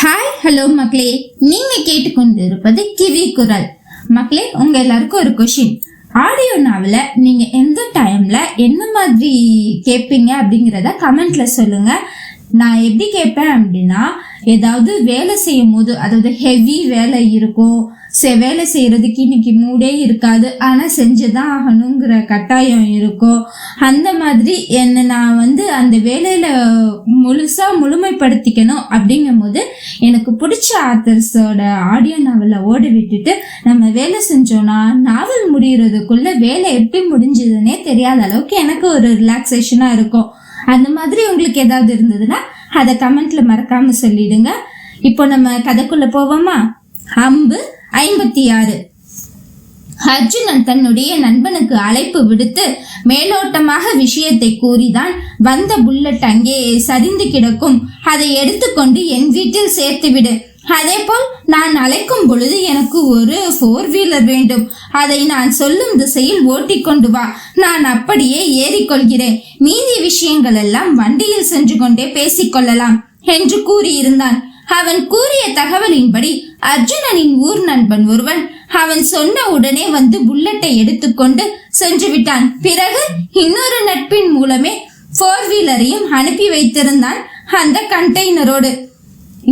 Hi hello மக்களே, நீங்க கேட்டுக்கொண்டு இருப்பது கிவி குரல். மக்களே, உங்க எல்லாருக்கும் ஒரு கொஷின். ஆடியோ நாவல நீங்க எந்த டைம்ல என்ன மாதிரி கேட்பீங்க அப்படிங்கிறத கமெண்ட்ல சொல்லுங்க. நான் எப்படி கேட்பேன் அப்படின்னா, ஏதாவது வேலை செய்யும் போது, அதாவது ஹெவி வேலை இருக்கும், வேலை செய்யறதுக்கு இன்னைக்கு மூடே இருக்காது, ஆனா செஞ்சுதான் ஆகணுங்கிற கட்டாயம் இருக்கும். அந்த மாதிரி என்ன நான் அந்த வேலையில முழுமைப்படுத்திக்கணும் அப்படிங்கும் போது எனக்கு பிடிச்ச ஆத்தர்ஸோட ஆடியோ நாவலை ஓட விட்டுட்டு நம்ம வேலை செஞ்சோம்னா நாவல் முடியறதுக்குள்ள வேலை எப்படி முடிஞ்சதுன்னே தெரியாத அளவுக்கு எனக்கு ஒரு ரிலாக்ஸேஷனா இருக்கும். அந்த மாதிரி உங்களுக்கு ஏதாவது இருந்ததுன்னா அதை கமெண்ட்ல மறக்காம சொல்லிடுங்க. இப்போ நம்ம கதைக்குள்ள போவோமா? அம்பு 56. அர்ஜுனன் தன்னுடைய நண்பனுக்கு அழைப்பு விடுத்து மேலோட்டமாக விஷயத்தை கூறிதான், வந்த புல்லட் அங்கே சரிந்து கிடக்கும், அதை எடுத்துக்கொண்டு என் வீட்டில் சேர்த்து விடு. அதே போல் நான் அழைக்கும் பொழுது எனக்கு ஒரு 4 வீலர் வேண்டும், அதை நான் சொல்லும் திசையில் ஓட்டிக்கொண்டு வா, நான் அப்படியே ஏறிக்கொள்கிறேன், மீதி விஷயங்கள் எல்லாம் வண்டியில் சென்று கொண்டே பேசிக்கொள்ளலாம் என்று கூறியிருந்தான். அவன் கூறிய தகவலின்படி அர்ஜுனனின் ஊர் நண்பன் ஒருவன் அவன் சொன்ன உடனே வந்து புல்லட்டை எடுத்துக்கொண்டு சென்று விட்டான். பிறகு இன்னொரு நட்பின் மூலமே 4 வீலரையும் அனுப்பி வைத்திருந்தான் அந்த கண்டெய்னரோடு.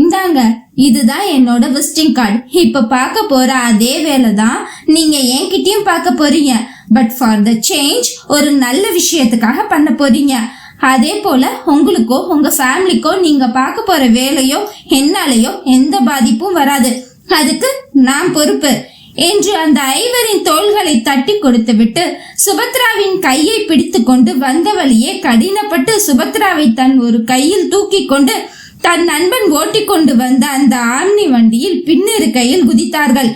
இந்தாங்க, இதுதான் என்னோட விசிட்டிங் கார்டு. இப்ப பார்க்க போற அதே வேலை தான் நீங்க என்கிட்டயும் பார்க்க போறீங்க. பட் ஃபார் த சேஞ்ச் ஒரு நல்ல விஷயத்துக்காக பண்ண போறீங்க. அதே போல உங்களுக்கோ உங்க ஃபேமிலிக்கோ நீங்க பார்க்க போற வேலையோ என்னாலேயோ எந்த பாதிப்பும் வராது, அதுக்கு நான் பொறுப்பு என்று அந்த 5 தோள்களை தட்டி கொடுத்து விட்டு சுபத்ராவின் கையை பிடித்து கொண்டு வந்த வழியே கடினப்பட்டு சுபத்ராவை தன் ஒரு கையில் தூக்கி கொண்டு தன் நண்பன் ஓட்டி கொண்டு வந்த அந்த ஆம்னி வண்டியில் பின்னிருக்கையில் குதித்தார்கள்.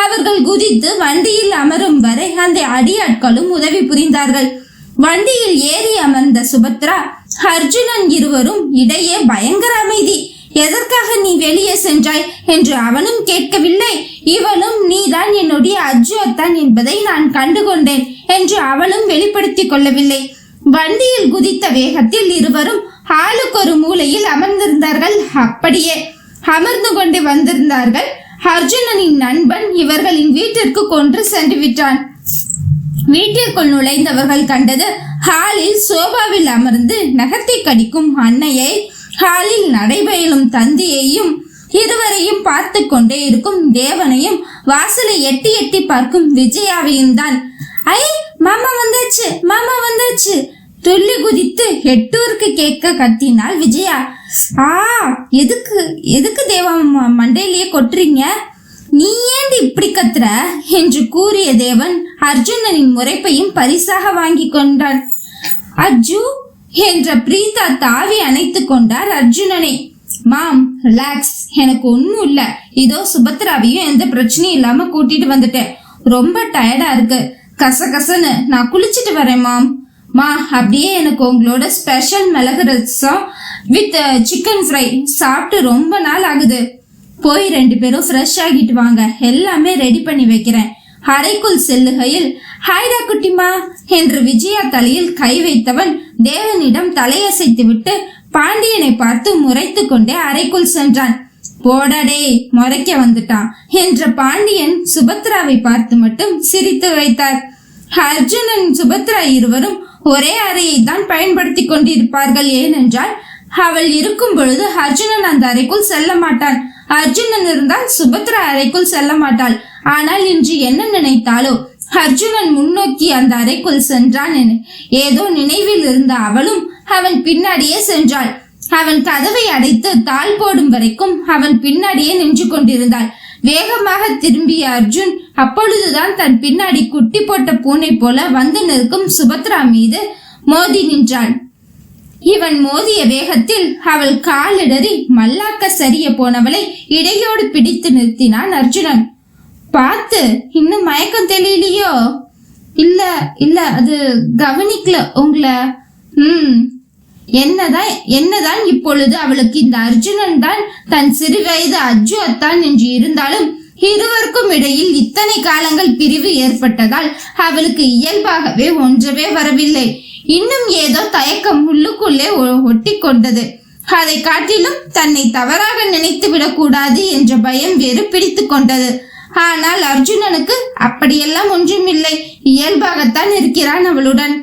அவர்கள் குதித்து வண்டியில் அமரும் வரை அந்த அடியாட்களும் உதவி புரிந்தார்கள். வண்டியில் ஏறி அமர்ந்த சுபத்ரா, அர்ஜுனன் இருவரும் இடையே பயங்கர அமைதி. எதற்காக நீ வெளியே சென்றாய் என்று அவனும் கேட்கவில்லை. இவளும் நீதான் என்னுடைய அஜ்ஜு அத்தான் என்பதை நான் கண்டுகொண்டேன் என்று அவளும் வெளிப்படுத்திக் கொள்ளவில்லை. வண்டியில் குதித்த வேகத்தில் இருவரும் ஆளுக்கு ஒரு மூலையில் அமர்ந்திருந்தார்கள். அப்படியே அமர்ந்து கொண்டு வந்திருந்தார்கள். அர்ஜுனனின் நண்பன் இவர்களின் வீட்டிற்கு கொன்று சென்று விட்டான். வீட்டிற்குள் நுழைந்தவர்கள் கண்டது ஹாலில் சோபாவில் அமர்ந்து நகத்தை கடிக்கும் அன்னையை, ஹாலில் நடைபயிலும் தந்தையையும், இருவரையும் பார்த்து கொண்டே இருக்கும் தேவனையும், வாசலை எட்டி எட்டி பார்க்கும் விஜயாவையும் தான். ஐ, மாமா வந்தாச்சு, மாமா வந்தாச்சு, துள்ளி குதித்து எட்டூருக்கு கேட்க கத்தினாள் விஜயா. எதுக்கு தேவா மண்டையிலேயே கொட்டுறீங்க? நீ ஏன் இப்படி கத்துற என்று கூறிய தேவன் அர்ஜுனனின் முறைப்பையும் பரிசாக வாங்கி கொண்டான். அஜ்ஜு என்ற பிரீதா தாவி அணைத்து கொண்டார் அர்ஜுனனை. மாம், ரிலாக்ஸ், எனக்கு ஒன்னும் இல்ல, இதோ சுபத்ராவையும் எந்த பிரச்சனையும் இல்லாம கூட்டிட்டு வந்துட்டேன். ரொம்ப டயர்டா இருக்கு, கசகசன்னு நான் குளிச்சுட்டு வரேன் மாம். அப்படியே எனக்கு உங்களோட ஸ்பெஷல் மிளகு ரசம் வித் சிக்கன் ஃப்ரை சாப்பிட்டு ரொம்ப நாள் ஆகுது. போய் 2 பேரும் ஃப்ரெஷ் ஆகிட்டு வாங்க, எல்லாமே ரெடி பண்ணி வைக்கிறேன். அறைக்குள் செல்லுகையில், ஹாய்டா குட்டிமா என்று விஜயா தலையில் கை வைத்தவன் தேவனிடம் தலையசைத்து விட்டு பாண்டியனை பார்த்து முறைத்து கொண்டே அறைக்குள் சென்றான். போடாடே, முறைக்க வந்துட்டான் என்ற பாண்டியன் சுபத்ராவை பார்த்து மட்டும் சிரித்து வைத்தார். அர்ஜுனன் சுபத்ரா இருவரும் ஒரே அறையை தான் பயன்படுத்தி கொண்டிருப்பார்கள். ஏனென்றால் அவள் இருக்கும் பொழுது அர்ஜுனன் அந்த அறைக்குள் செல்ல மாட்டான். அர்ஜுனன் இருந்தால் சுபத்ரா அறைக்குள் செல்ல மாட்டாள். ஆனால் இன்று என்ன நினைத்தாலோ அர்ஜுனன் முன்னோக்கி அந்த அறைக்குள் சென்றான். ஏதோ நினைவில் இருந்த அவளும் அவன் பின்னாடியே சென்றாள். அவன் கதவை அடைத்து தாள் போடும் வரைக்கும் அவன் பின்னாடியே நின்று கொண்டிருந்தாள். வேகமாக திரும்பிய அர்ஜுன் அப்பொழுதுதான் தன் பின்னாடி குட்டி போட்ட பூனை போல வந்து நிற்கும் சுபத்ரா மீது மோதி நின்றான். இவன் மோதிய வேகத்தில் அவள் காலிடறி மல்லாக்க சரிய போனவளை இடையோடு பிடித்து நிறுத்தினான் அர்ஜுனன். பார்த்து, இன்னும் மயக்கம் தெரியலையோ? இல்ல அது கவனிக்கல உங்களை. என்னதான் இப்பொழுது அவளுக்கு இந்த அர்ஜுனன் தான் தன் சிறு வயது அஜ்ஜு அத்தான் என்று இருந்தாலும் இருவருக்கும் இடையில் இத்தனை காலங்கள் பிரிவு ஏற்பட்டதால் அவளுக்கு இயல்பாகவே ஒன்றவே வரவில்லை. இன்னும் ஏதோ தயக்கம் உள்ளுக்குள்ளே ஒட்டி கொண்டது. அதை காட்டிலும் தன்னை தவறாக நினைத்து விடக்கூடாது என்ற பயம் வேறு பிடித்து கொண்டது. ஆனால் அர்ஜுனனுக்கு அப்படியெல்லாம் ஒன்றுமில்லை. இயல்பாகத்தான் இருக்கிறான் அவளுடன்.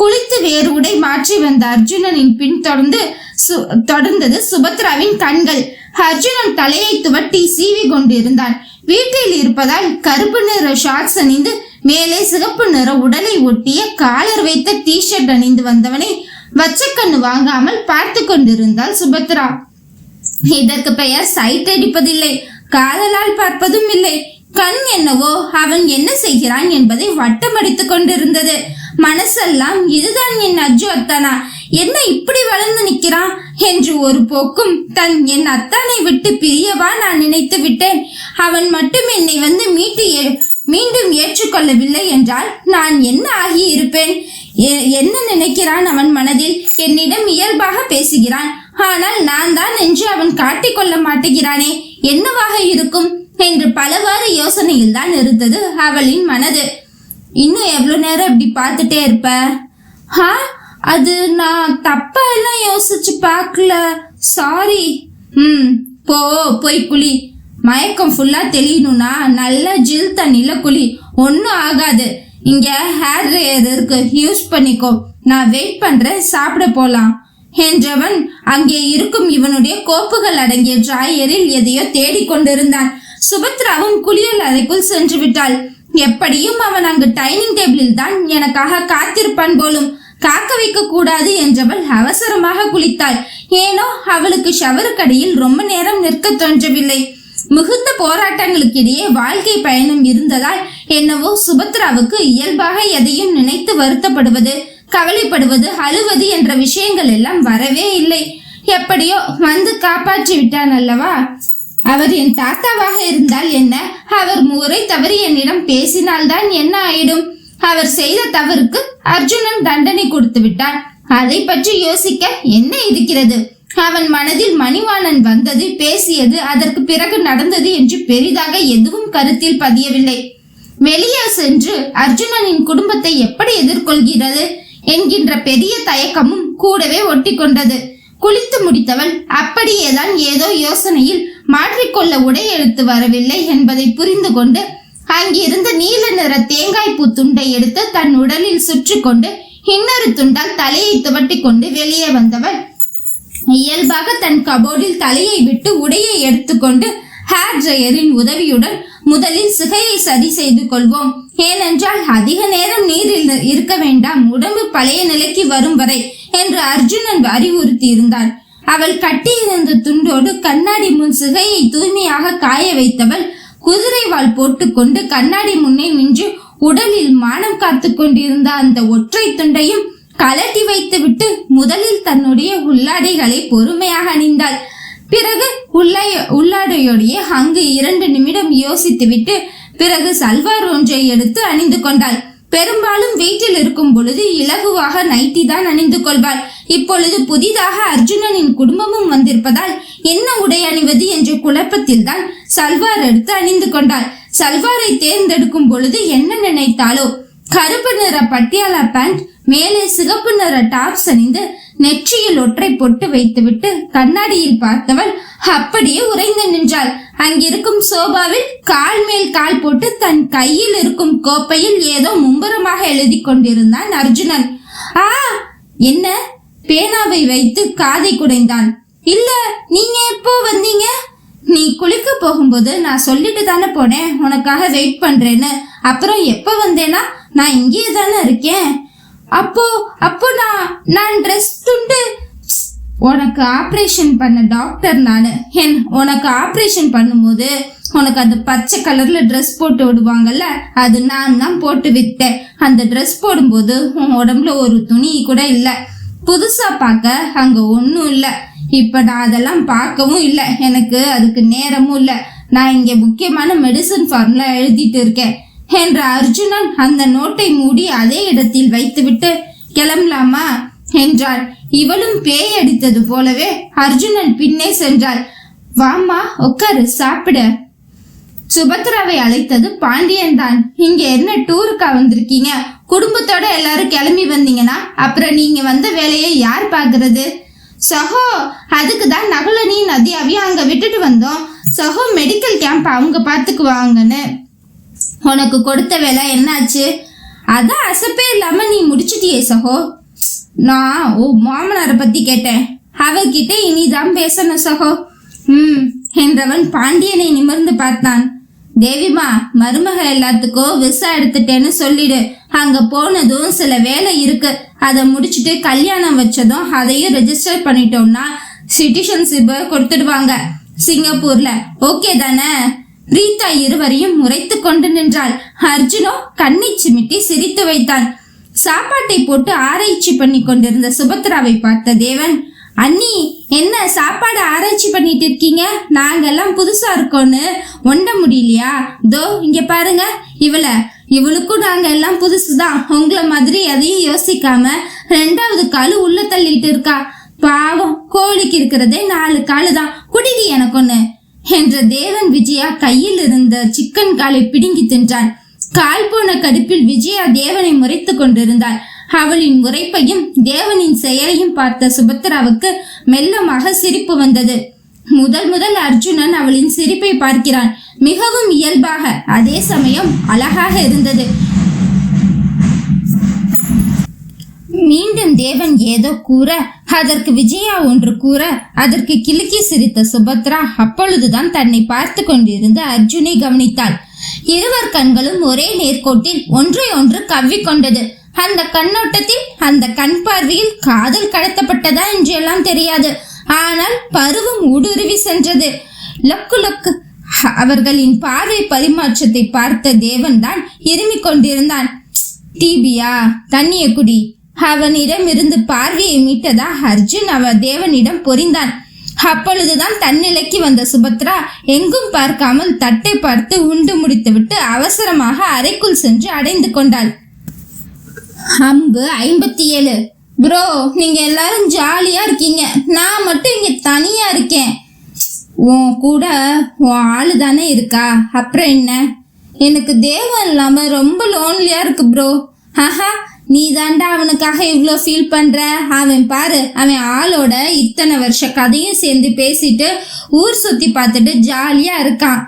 குளித்து வேறு உடை மாற்றி வந்த அர்ஜுனனின் பின் தொடர்ந்தது சுபத்ராவின் கண்கள். அர்ஜுனன் தலையை துவட்டி சீவி கொண்டிருந்தான். வீட்டில் இருப்பதால் கருப்பு நிற ஷார்ட்ஸ் அணிந்து மேலே சிகப்பு நிற உடலை ஒட்டிய காலர் வைத்த டி ஷர்ட் அணிந்து வந்தவனை வச்சக்கண்ணு வாங்காமல் பார்த்து கொண்டிருந்தாள் சுபத்ரா. இதற்கு பெயர் சைட் அடிப்பதில்லை, காதலால் பார்ப்பதும் இல்லை. கண் என்னவோ அவன் என்ன செய்கிறான் என்பதை வட்டமடித்துக் கொண்டிருந்தது. மனசெல்லாம் இதுதான் என் அஜு அத்தானா, என்ன இப்படி வளர்ந்து நிற்கிறான் என்று ஒரு போக்கும். என் அத்தானை விட்டு பிரியவா நான் நினைத்து விட்டேன். அவன் மட்டும் என்னை வந்து மீண்டும் ஏற்றுக்கொள்ளவில்லை என்றால் நான் என்ன ஆகி இருப்பேன்? என்ன நினைக்கிறான் அவன் மனதில்? என்னிடம் இயல்பாக பேசுகிறான், ஆனால் நான் தான் என்று அவன் காட்டிக்கொள்ள மாட்டேங்கிறானே, என்னவாக இருக்கும் என்று பலவாறு யோசனையில் தான் இருந்தது அவளின் மனது. இன்னும் எவ்வளவு நேரம் இப்படி பார்த்துட்டே இருப்ப? அது நான் தப்பா எல்லாம் யோசிச்சு பார்க்கல, சாரி. போய் குளி. மயக்கம் ஃபுல்லா தெளியணும்னா நல்ல ஜில் தண்ணில குளி, ஒன்னும் ஆகாது. இங்க ஹேர் ட்ரையர் இருக்கு, யூஸ் பண்ணிக்கோ. நான் வெயிட் பண்றேன், சாப்பிட போலாம் என்றவன் அங்கே இருக்கும் இவனுடைய கோப்புகள் அடங்கிய டிராயரில் எதையோ தேடிக்கொண்டிருந்தான். சுபத்ராவும் குளியல் அறைக்குள் சென்று விட்டாள். எப்படியும் அவன் அங்கு டைனிங் டேபிளில் தான் எனக்காக காத்திருப்பான் போலும். காக்க வைக்க கூடாது என்றவள் அவசரமாக குளித்தாள். ஏனோ அவளுக்கு ஷவருக்கடியில் ரொம்ப நேரம் நிற்க தோன்றவில்லை. மிகுந்த போராட்டங்களுக்கிடையே வாழ்க்கை பயணம் இருந்ததால் என்னவோ சுபத்ராவுக்கு இயல்பாக எதையும் நினைத்து வருத்தப்படுவது, கவலைப்படுவது, அழுவது என்ற விஷயங்கள் எல்லாம் வரவே இல்லை. எப்படியோ வந்து காப்பாற்றி விட்டான் அல்லவா. அவர் என் தாத்தாவாக இருந்தால் என்ன, அவர் முறை தவறி என்னிடம் பேசினால்தான் என்ன ஆயிடும்? அவர் செய்த தவறுக்கு அர்ஜுனன் தண்டனை கொடுத்து விட்டான். அதை பற்றி யோசிக்க என்ன இருக்கிறது? அவன் மனதில் மணிவாணன் வந்தது, பேசியது, அதற்கு பிறகு நடந்தது என்று பெரிதாக எதுவும் கருத்தில் பதியவில்லை. வெளியே சென்று அர்ஜுனனின் குடும்பத்தை எப்படி எதிர்கொள்கிறது என்கின்ற பெரிய தயக்கமும் கூடவே ஒட்டி கொண்டது. குளித்து முடித்தவள் அப்படியேதான் ஏதோ யோசனையில் மாற்றிக்கொள்ள உடை எடுத்து வரவில்லை என்பதை புரிந்து கொண்டு அங்கிருந்த நீல நிற தேங்காய் பூ துண்டை எடுத்து தன் உடலில் சுற்றி கொண்டு இன்னொரு துண்டால் தலையை துவட்டி கொண்டு வெளியே வந்தவள் இயல்பாக தன் கபோர்டில் தலையை விட்டு உடையை எடுத்துக்கொண்டு ஹேர் ட்ரையரின் உதவியுடன் முதலில் சிகையை சரி செய்து கொள்வோம், ஏனென்றால் அதிக நேரம் நீரில் இருக்க வேண்டாம், உடம்பு பழைய நிலைக்கு வரும் வரை என்று அர்ஜுனன் அறிவுறுத்தி இருந்தான். அவள் கட்டியிருந்த துண்டோடு கண்ணாடி முன் சிகையை தூய்மையாக காய வைத்தவள் குதிரை வால் போட்டுக்கொண்டு கண்ணாடி முன்னே நின்று உடலில் மானம் காத்து கொண்டிருந்த அந்த ஒற்றை துண்டையும் கலட்டி வைத்துவிட்டு முதலில் தன்னுடைய உள்ளாடைகளை பொறுமையாக அணிந்தாள். பிறகு உள்ளாடையோடைய அங்கு 2 நிமிடம் யோசித்துவிட்டு பிறகு சல்வார் ஒன்றை எடுத்து அணிந்து கொண்டாள். பெரும்பாலும் வீட்டில் இருக்கும் பொழுது இலகுவாக நைட்டி தான் அணிந்து கொள்வாள். இப்பொழுது புதிதாக அர்ஜுனனின் குடும்பமும் வந்திருப்பதால் என்ன உடை அணிவது என்ற குழப்பத்தில் தான் சல்வார் எடுத்து அணிந்து கொண்டாள். சல்வாரை தேர்ந்தெடுக்கும் பொழுது என்ன நினைத்தாலோ, கருப்பு நிற பட்டியாலா பேண்ட், மேலே சிகப்பு நிற டாப்ஸ் அணிந்து நெற்றியில் ஒற்றை பொட்டு வைத்துவிட்டு கண்ணாடியில் பார்த்தவள் அப்படியே உறைந்து நின்றாள். அங்கிருக்கும் சோபாவில் கால் மேல் கால் போட்டு தன் கையில் இருக்கும் கோப்பையில் ஏதோ மும்பரமாக எழுதி கொண்டிருந்தான் அர்ஜுனன். என்ன? பேனாவை வைத்து காதை குடைந்தான். இல்ல, நீங்க எப்போ வந்தீங்க? நீ குளிக்க போகும்போது நான் சொல்லிட்டு தானே போனேன் உனக்காக வெயிட் பண்றேன்னு. அப்புறம் எப்ப வந்தேனா? நான் இங்கே தானே இருக்கேன். அப்போ நான் ட்ரெஸ் துண்டு. உனக்கு ஆப்ரேஷன் பண்ண டாக்டர் நானு. உனக்கு ஆப்ரேஷன் பண்ணும்போது உனக்கு அந்த பச்சை கலர்ல ட்ரெஸ் போட்டு விடுவாங்கல்ல, அது நான் தான் போட்டு விட்டேன். அந்த ட்ரெஸ் போடும்போது உன் உடம்புல ஒரு துணி கூட இல்ல. புதுசா பார்க்க அங்க ஒன்னும் இல்ல. இப்ப நான் அதெல்லாம் பார்க்கவும் இல்ல, எனக்கு அதுக்கு நேரமும் இல்ல. நான் இங்க முக்கியமான மெடிசன் ஃபார்ம்ல எழுதிட்டு இருக்கேன் என்ற அர்ஜுனன் அந்த நோட்டை மூடி அதே இடத்தில் வைத்துவிட்டு கிளம்பலாமா என்றாள். இவளும் பேய் அடித்தது போலவே அர்ஜுனன் பின்னே சென்றாள். வாமா உட்காரு, சாப்பிட. சுபத்ராவை அழைத்தது பாண்டியன் தான். இங்க என்ன டூருக்கா வந்திருக்கீங்க? குடும்பத்தோட எல்லாரும் கிளம்பி வந்தீங்கன்னா அப்புறம் நீங்க வந்த வேலையை யார் பாக்குறது? சஹோ, அதுக்கு தான் நகுலனி நதியாவையும் அங்க விட்டுட்டு வந்தோம். சஹோ மெடிக்கல் கேம்ப் அவங்க பாத்துக்குவாங்கன்னு. உனக்கு கொடுத்த வேலை என்னாச்சு? அதான் அசப்பே இல்லாம நீ முடிச்சிட்டியே சஹோ. நான் மாமனாரை பத்தி கேட்டேன். அவர்கிட்ட இனிதான் பேசணும் சஹோ. என்றவன் பாண்டியனை நிமிர்ந்து பார்த்தான். தேவிமா, மருமக எல்லாத்துக்கும் விசா எடுத்துட்டேன்னு சொல்லிடு. அங்க போனதும் சில வேலை இருக்கு, அதை முடிச்சுட்டு கல்யாணம் வச்சதும் அதையும் ரெஜிஸ்டர் பண்ணிட்டோம்னா சிட்டிசன்ஷிப் கொடுத்துடுவாங்க சிங்கப்பூர்ல. ஓகே தானே? பிரீதா இருவரையும் முறைத்து கொண்டு நின்றாள். அர்ஜுனோ கண்ணை சிமிட்டி சிரித்து வைத்தான். சாப்பாட்டை போட்டு ஆராய்ச்சி பண்ணி கொண்டிருந்த சுபத்ராவை பார்த்த தேவன், அண்ணி என்ன சாப்பாடு ஆராய்ச்சி பண்ணிட்டு இருக்கீங்க? நாங்கெல்லாம் புதுசா இருக்கோன்னு ஒண்ட முடியலையா? தோ இங்க பாருங்க, இவளுக்கும் நாங்க எல்லாம் புதுசுதான். உங்களை மாதிரி எதையும் யோசிக்காம 2வது காலு உள்ள தள்ளிட்டு இருக்கா. பாவம், கோழிக்கு இருக்கிறதே 4 காலு தான். குடிடி எனக்கு ஒண்ணு என்ற தேவன் விஜயா கையில் இருந்த சிக்கன் காலை பிடுங்கி தின்றான். கால் போன கடுப்பில் விஜயா தேவனை முறைத்து கொண்டிருந்தாள். அவளின் முறைப்பையும் தேவனின் செயலையும் பார்த்த சுபத்ராவுக்கு மெல்லமாக சிரிப்பு வந்தது. முதல் அர்ஜுனன் அவளின் சிரிப்பை பார்க்கிறான். மிகவும் இயல்பாக, அதே சமயம் அழகாக இருந்தது. மீண்டும் தேவன் ஏதோ கூற, அதற்கு விஜயா ஒன்று கூற, அதற்கு கிலுக்கி சிரித்த சுபத்ரா அப்பொழுதுதான் தன்னை பார்த்து கொண்டிருந்த அர்ஜுனை கவனித்தாள். இருவர் கண்களும் ஒரே நேர்கோட்டில் ஒன்றை ஒன்று கவ்விக்கொண்டது. அந்த கண்ணோட்டத்தில், அந்த கண் பார்வையில் காதல் கடத்தப்பட்டதா என்றெல்லாம் தெரியாது. ஆனால் பருவம் ஊடுருவி சென்றது. லொக்கு லொக்கு. அவர்களின் பார்வை பரிமாற்றத்தை பார்த்த தேவன் தான் இருமிக் கொண்டிருந்தான். தீபியா, தண்ணிய குடி. அவனிடம் இருந்து பார்வையை மீட்டதா அர்ஜுன் தேவனிடம் பொறிந்தான். அப்பொழுதுதான் தன்னிலைக்கு வந்த சுபத்ரா எங்கும் பார்க்காமல் தட்டை பார்த்து உண்டு முடித்துவிட்டு அவசரமாக அறைக்குள் சென்று அடைந்து கொண்டாள். அம்பு 57. ப்ரோ, நீங்க எல்லாரும் ஜாலியா இருக்கீங்க, நான் மட்டும் இங்க தனியா இருக்கேன். உன் கூட உன் ஆளு தானே இருக்கா, அப்புறம் என்ன? எனக்கு தேவன் இல்லாம ரொம்ப லோன்லியா இருக்கு ப்ரோ. ஆஹா, நீ தாண்டா அவனுக்காக இவ்வளோ ஃபீல் பண்ற. அவன் பாரு, அவன் ஆளோட இத்தனை வருஷ கதையும் சேர்ந்து பேசிட்டு ஊர் சுத்தி பார்த்துட்டு ஜாலியா இருக்கான்.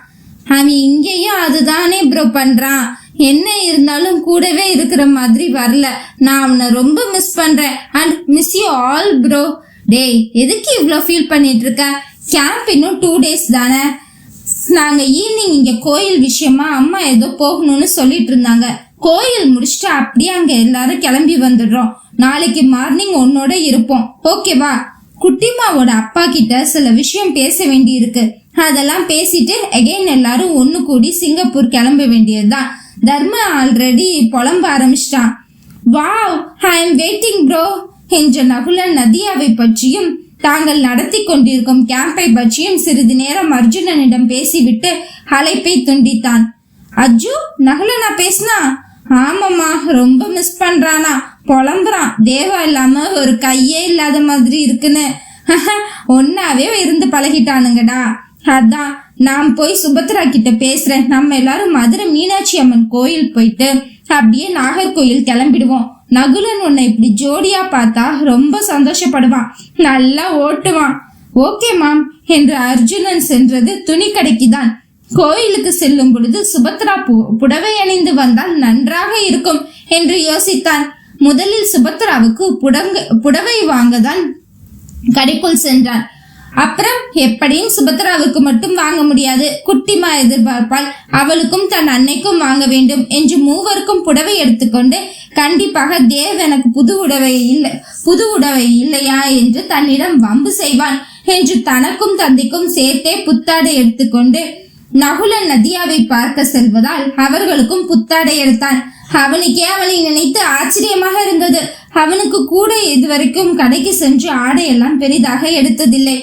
அவன் இங்கேயும் அதுதானே ப்ரோ பண்றான். என்ன இருந்தாலும் கூடவே இருக்கிற மாதிரி வரல. நான் அவனை ரொம்ப மிஸ் பண்றேன். And miss you all bro. டேய், எதுக்கு இவ்வளோ ஃபீல் பண்ணிட்டு இருக்க? கேம்ப் இன்னும் 2 days தானே. நாங்க ஈவினிங் இங்க கோயில் விஷயமா அம்மா ஏதோ போகணும்னு சொல்லிட்டு இருந்தாங்க. கோயில் முடிச்சுட்டு அப்படியே அங்க எல்லாரும் கிளம்பி வந்துடுறோம். நாளைக்கு மார்னிங் உன்னோட இருப்போம், ஓகேவா? குட்டிமாவோட அப்பா கிட்ட சில விஷயம் பேச வேண்டி இருக்கு. அதெல்லாம் பேசிட்டு அகைன் எல்லாரும் ஒண்ணு கூடி சிங்கப்பூர் கிளம்ப வேண்டியதுதான். தர்மா ஆல்ரெடி புலம்ப ஆரம்பிச்சிட்டான். Wow, I am waiting bro என்ற நகுலன் நதியாவை பற்றியும் தாங்கள் நடத்தி கொண்டிருக்கும் கேம்பை பற்றியும் சிறிது நேரம் அர்ஜுனனிடம் பேசிவிட்டு அழைப்பை துண்டித்தான். அஜு, நகுலனா பேசினா? ஆமாம்மா, ரொம்ப மிஸ் பண்றானா, புலம்புறான். தேவா இல்லாம ஒரு கையே இல்லாத மாதிரி இருக்குன்னு. ஒன்னாவே இருந்து பழகிட்டானுங்கடா. அதான் நான் போய் சுபத்ரா கிட்ட பேசுறேன். நம்ம எல்லாரும் மதுரை மீனாட்சி அம்மன் கோயில் போயிட்டு அப்படியே நாகர்கோயில் கிளம்பிடுவோம். நகுலன் உன்னை இப்படி ஜோடியா பார்த்தா ரொம்ப சந்தோஷப்படுவான், நல்லா ஓட்டுவான். ஓகே மாம் என்று அர்ஜுனன் சென்றது துணி கடைக்குதான். கோயிலுக்கு செல்லும் பொழுது சுபத்ரா புடவை அணிந்து வந்தால் நன்றாக இருக்கும் என்று யோசித்தான். முதலில் சுபத்ராவுக்கு புடவை வாங்கதான் கடைக்குள் சென்றான். அப்புறம் எப்படியும் சுபத்ராவுக்கு மட்டும் வாங்க முடியாது, குட்டிமா எதிர்பார்ப்பாள். அவளுக்கும் தன் அன்னைக்கும் வாங்க வேண்டும் என்று மூவருக்கும் புடவை எடுத்துக்கொண்டு, கண்டிப்பாக தேவ் எனக்கு புது உடவை இல்லையா என்று தன்னிடம் வம்பு செய்வான் என்று தனக்கும் தந்தைக்கும் சேர்த்தே புத்தாடை எடுத்துக்கொண்டு நகுலன் நதியாவை பார்க்க செல்வதால் அவர்களுக்கும் புத்தாடை எடுத்தான். அவனுக்கே அவளை நினைத்து ஆச்சரியமாக இருந்தது. அவனுக்கு கூட இதுவரைக்கும் கடைக்கு சென்று ஆடையெல்லாம் பெரிதாக எடுத்ததில்லை.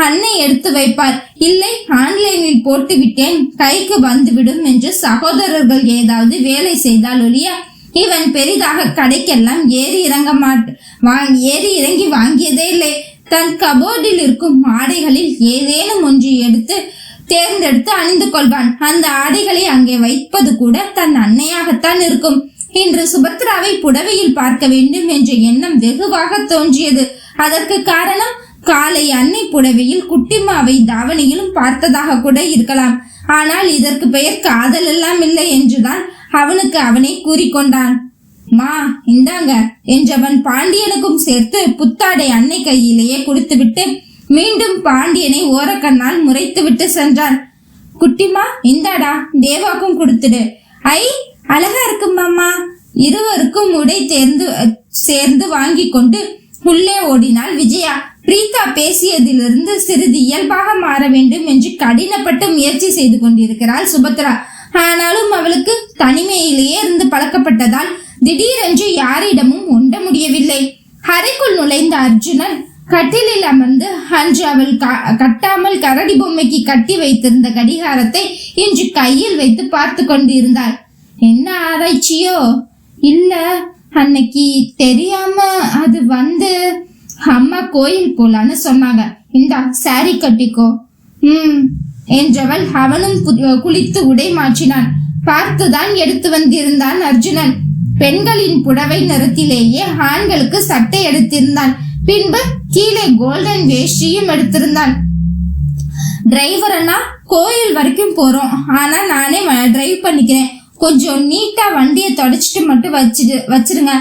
அன்னை எடுத்து வைப்பார், இல்லை ஆன்லைனில் போட்டு விட்டேன் கைக்கு வந்துவிடும் என்று சகோதரர்கள் ஏதாவது வேலை செய்தால் ஒழிய இவன் பெரிதாக கடைக்கெல்லாம் ஏறி இறங்கி வாங்கியதே இல்லை. தன் கபோர்டில் இருக்கும் ஆடைகளில் ஏதேனும் ஒன்று தேர்ந்தெடுத்து அணிந்து கொள்வான். அந்த ஆடைகளை அங்கே வைப்பது கூட தன் அன்னையாகத்தான் இருக்கும். இன்று சுபத்ராவை புடவையில் பார்க்க வேண்டும் என்ற எண்ணம் வெகுவாக தோன்றியது. அதற்கு காரணம் காலை அன்னை புடவையில் குட்டிமாவை தாவணியிலும் பார்த்ததாக கூட இருக்கலாம். ஆனால் இதற்கு பெயர் காதல் எல்லாம் இல்லை என்றுதான் அவனுக்கு அவனே கூறிக்கொண்டான். மா இந்தாங்க என்றவன் பாண்டியனுக்கும் சேர்த்து புத்தாடை அன்னை கையிலேயே கொடுத்துவிட்டு மீண்டும் பாண்டியனை ஓரக்கண்ணால் முறைத்து விட்டு சென்றான். குட்டிமா இந்தாடா, தேவாக்கும் கொடுத்துடு. ஐ அழகா இருக்கும் மாமா. இருவருக்கும் உடை சேர்ந்து வாங்கி கொண்டு உள்ளே ஓடினாள் விஜயா. பிரீதா பேசியதிலிருந்து சிறிது இயல்பாக மாற வேண்டும் என்று கடினப்பட்டு முயற்சி செய்து கொண்டிருக்கிறாள் சுபத்ரா. ஆனாலும் அவளுக்கு தனிமையிலேயே இருந்து பழக்கப்பட்டதால் திடீரென்று யாரிடமும் ஒண்ட முடியவில்லை. அறைக்குள் நுழைந்த அர்ஜுனன் கட்டிலில் அமர்ந்து அன்று அவள் கட்டாமல் கரடி பொம்மைக்கு கட்டி வைத்திருந்த கடிகாரத்தை இன்று கையில் வைத்து பார்த்து கொண்டிருந்தாள். என்ன ஆராய்ச்சியோ? இல்ல, அன்னைக்கு தெரியாம அது அம்மா கோயில் போலான்னு சொன்னாங்க. இந்தா சாரி கட்டிக்கோ. என்றவள் அவனும் குளித்து உடை மாற்றினான். பார்த்துதான் எடுத்து வந்திருந்தான் அர்ஜுனன். பெண்களின் புடவை நிறத்திலேயே ஆண்களுக்கு சட்டை எடுத்திருந்தான். பின்பு கீழே கோல்டன் வேஷ்டியும் எடுத்திருந்தான். டிரைவர் அண்ணா, கோயில் வரைக்கும் போறோம், ஆனா நானே டிரைவ் பண்ணிக்கிறேன். கொஞ்சம் நீட்டா வண்டியை தொடச்சிட்டு மட்டும் வச்சிருங்க.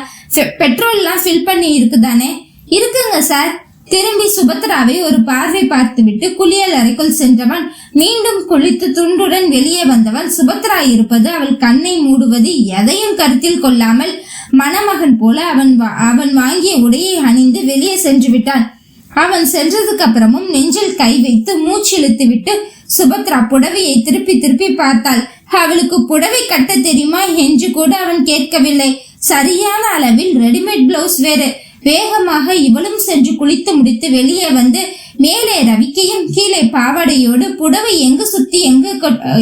பெட்ரோல் எல்லாம் ஃபில் பண்ணி இருக்குதானே? இருக்குங்க சார். திரும்பி சுபத்ராவை ஒரு பார்வை பார்த்துவிட்டு குளியல் அறைக்குள் சென்றவன் மீண்டும் குளித்து துண்டுடன் வெளியே வந்தவன் சுபத்ரா இருப்பது அவள் கண்ணை மூடுவது எதையும் கருத்தில் கொள்ளாமல் மணமகன் போல அவன் வாங்கிய உடையை அணிந்து வெளியே சென்று விட்டான். அவன் சென்றதுக்கு அப்புறமும் நெஞ்சில் கை வைத்து மூச்சு இழுத்து விட்டு சுபத்ரா புடவையை திருப்பி திருப்பி பார்த்தாள். அவளுக்கு புடவை கட்ட தெரியுமா என்று கூட அவன் கேட்கவில்லை. சரியான அளவில் ரெடிமேட் பிளவுஸ் வேறு. வேகமாக இவளும் சென்று குளித்து முடித்து வெளியே வந்து மேலே ரவிக்கையும் கீழே பாவாடையோடு புடவை எங்கு சுத்தி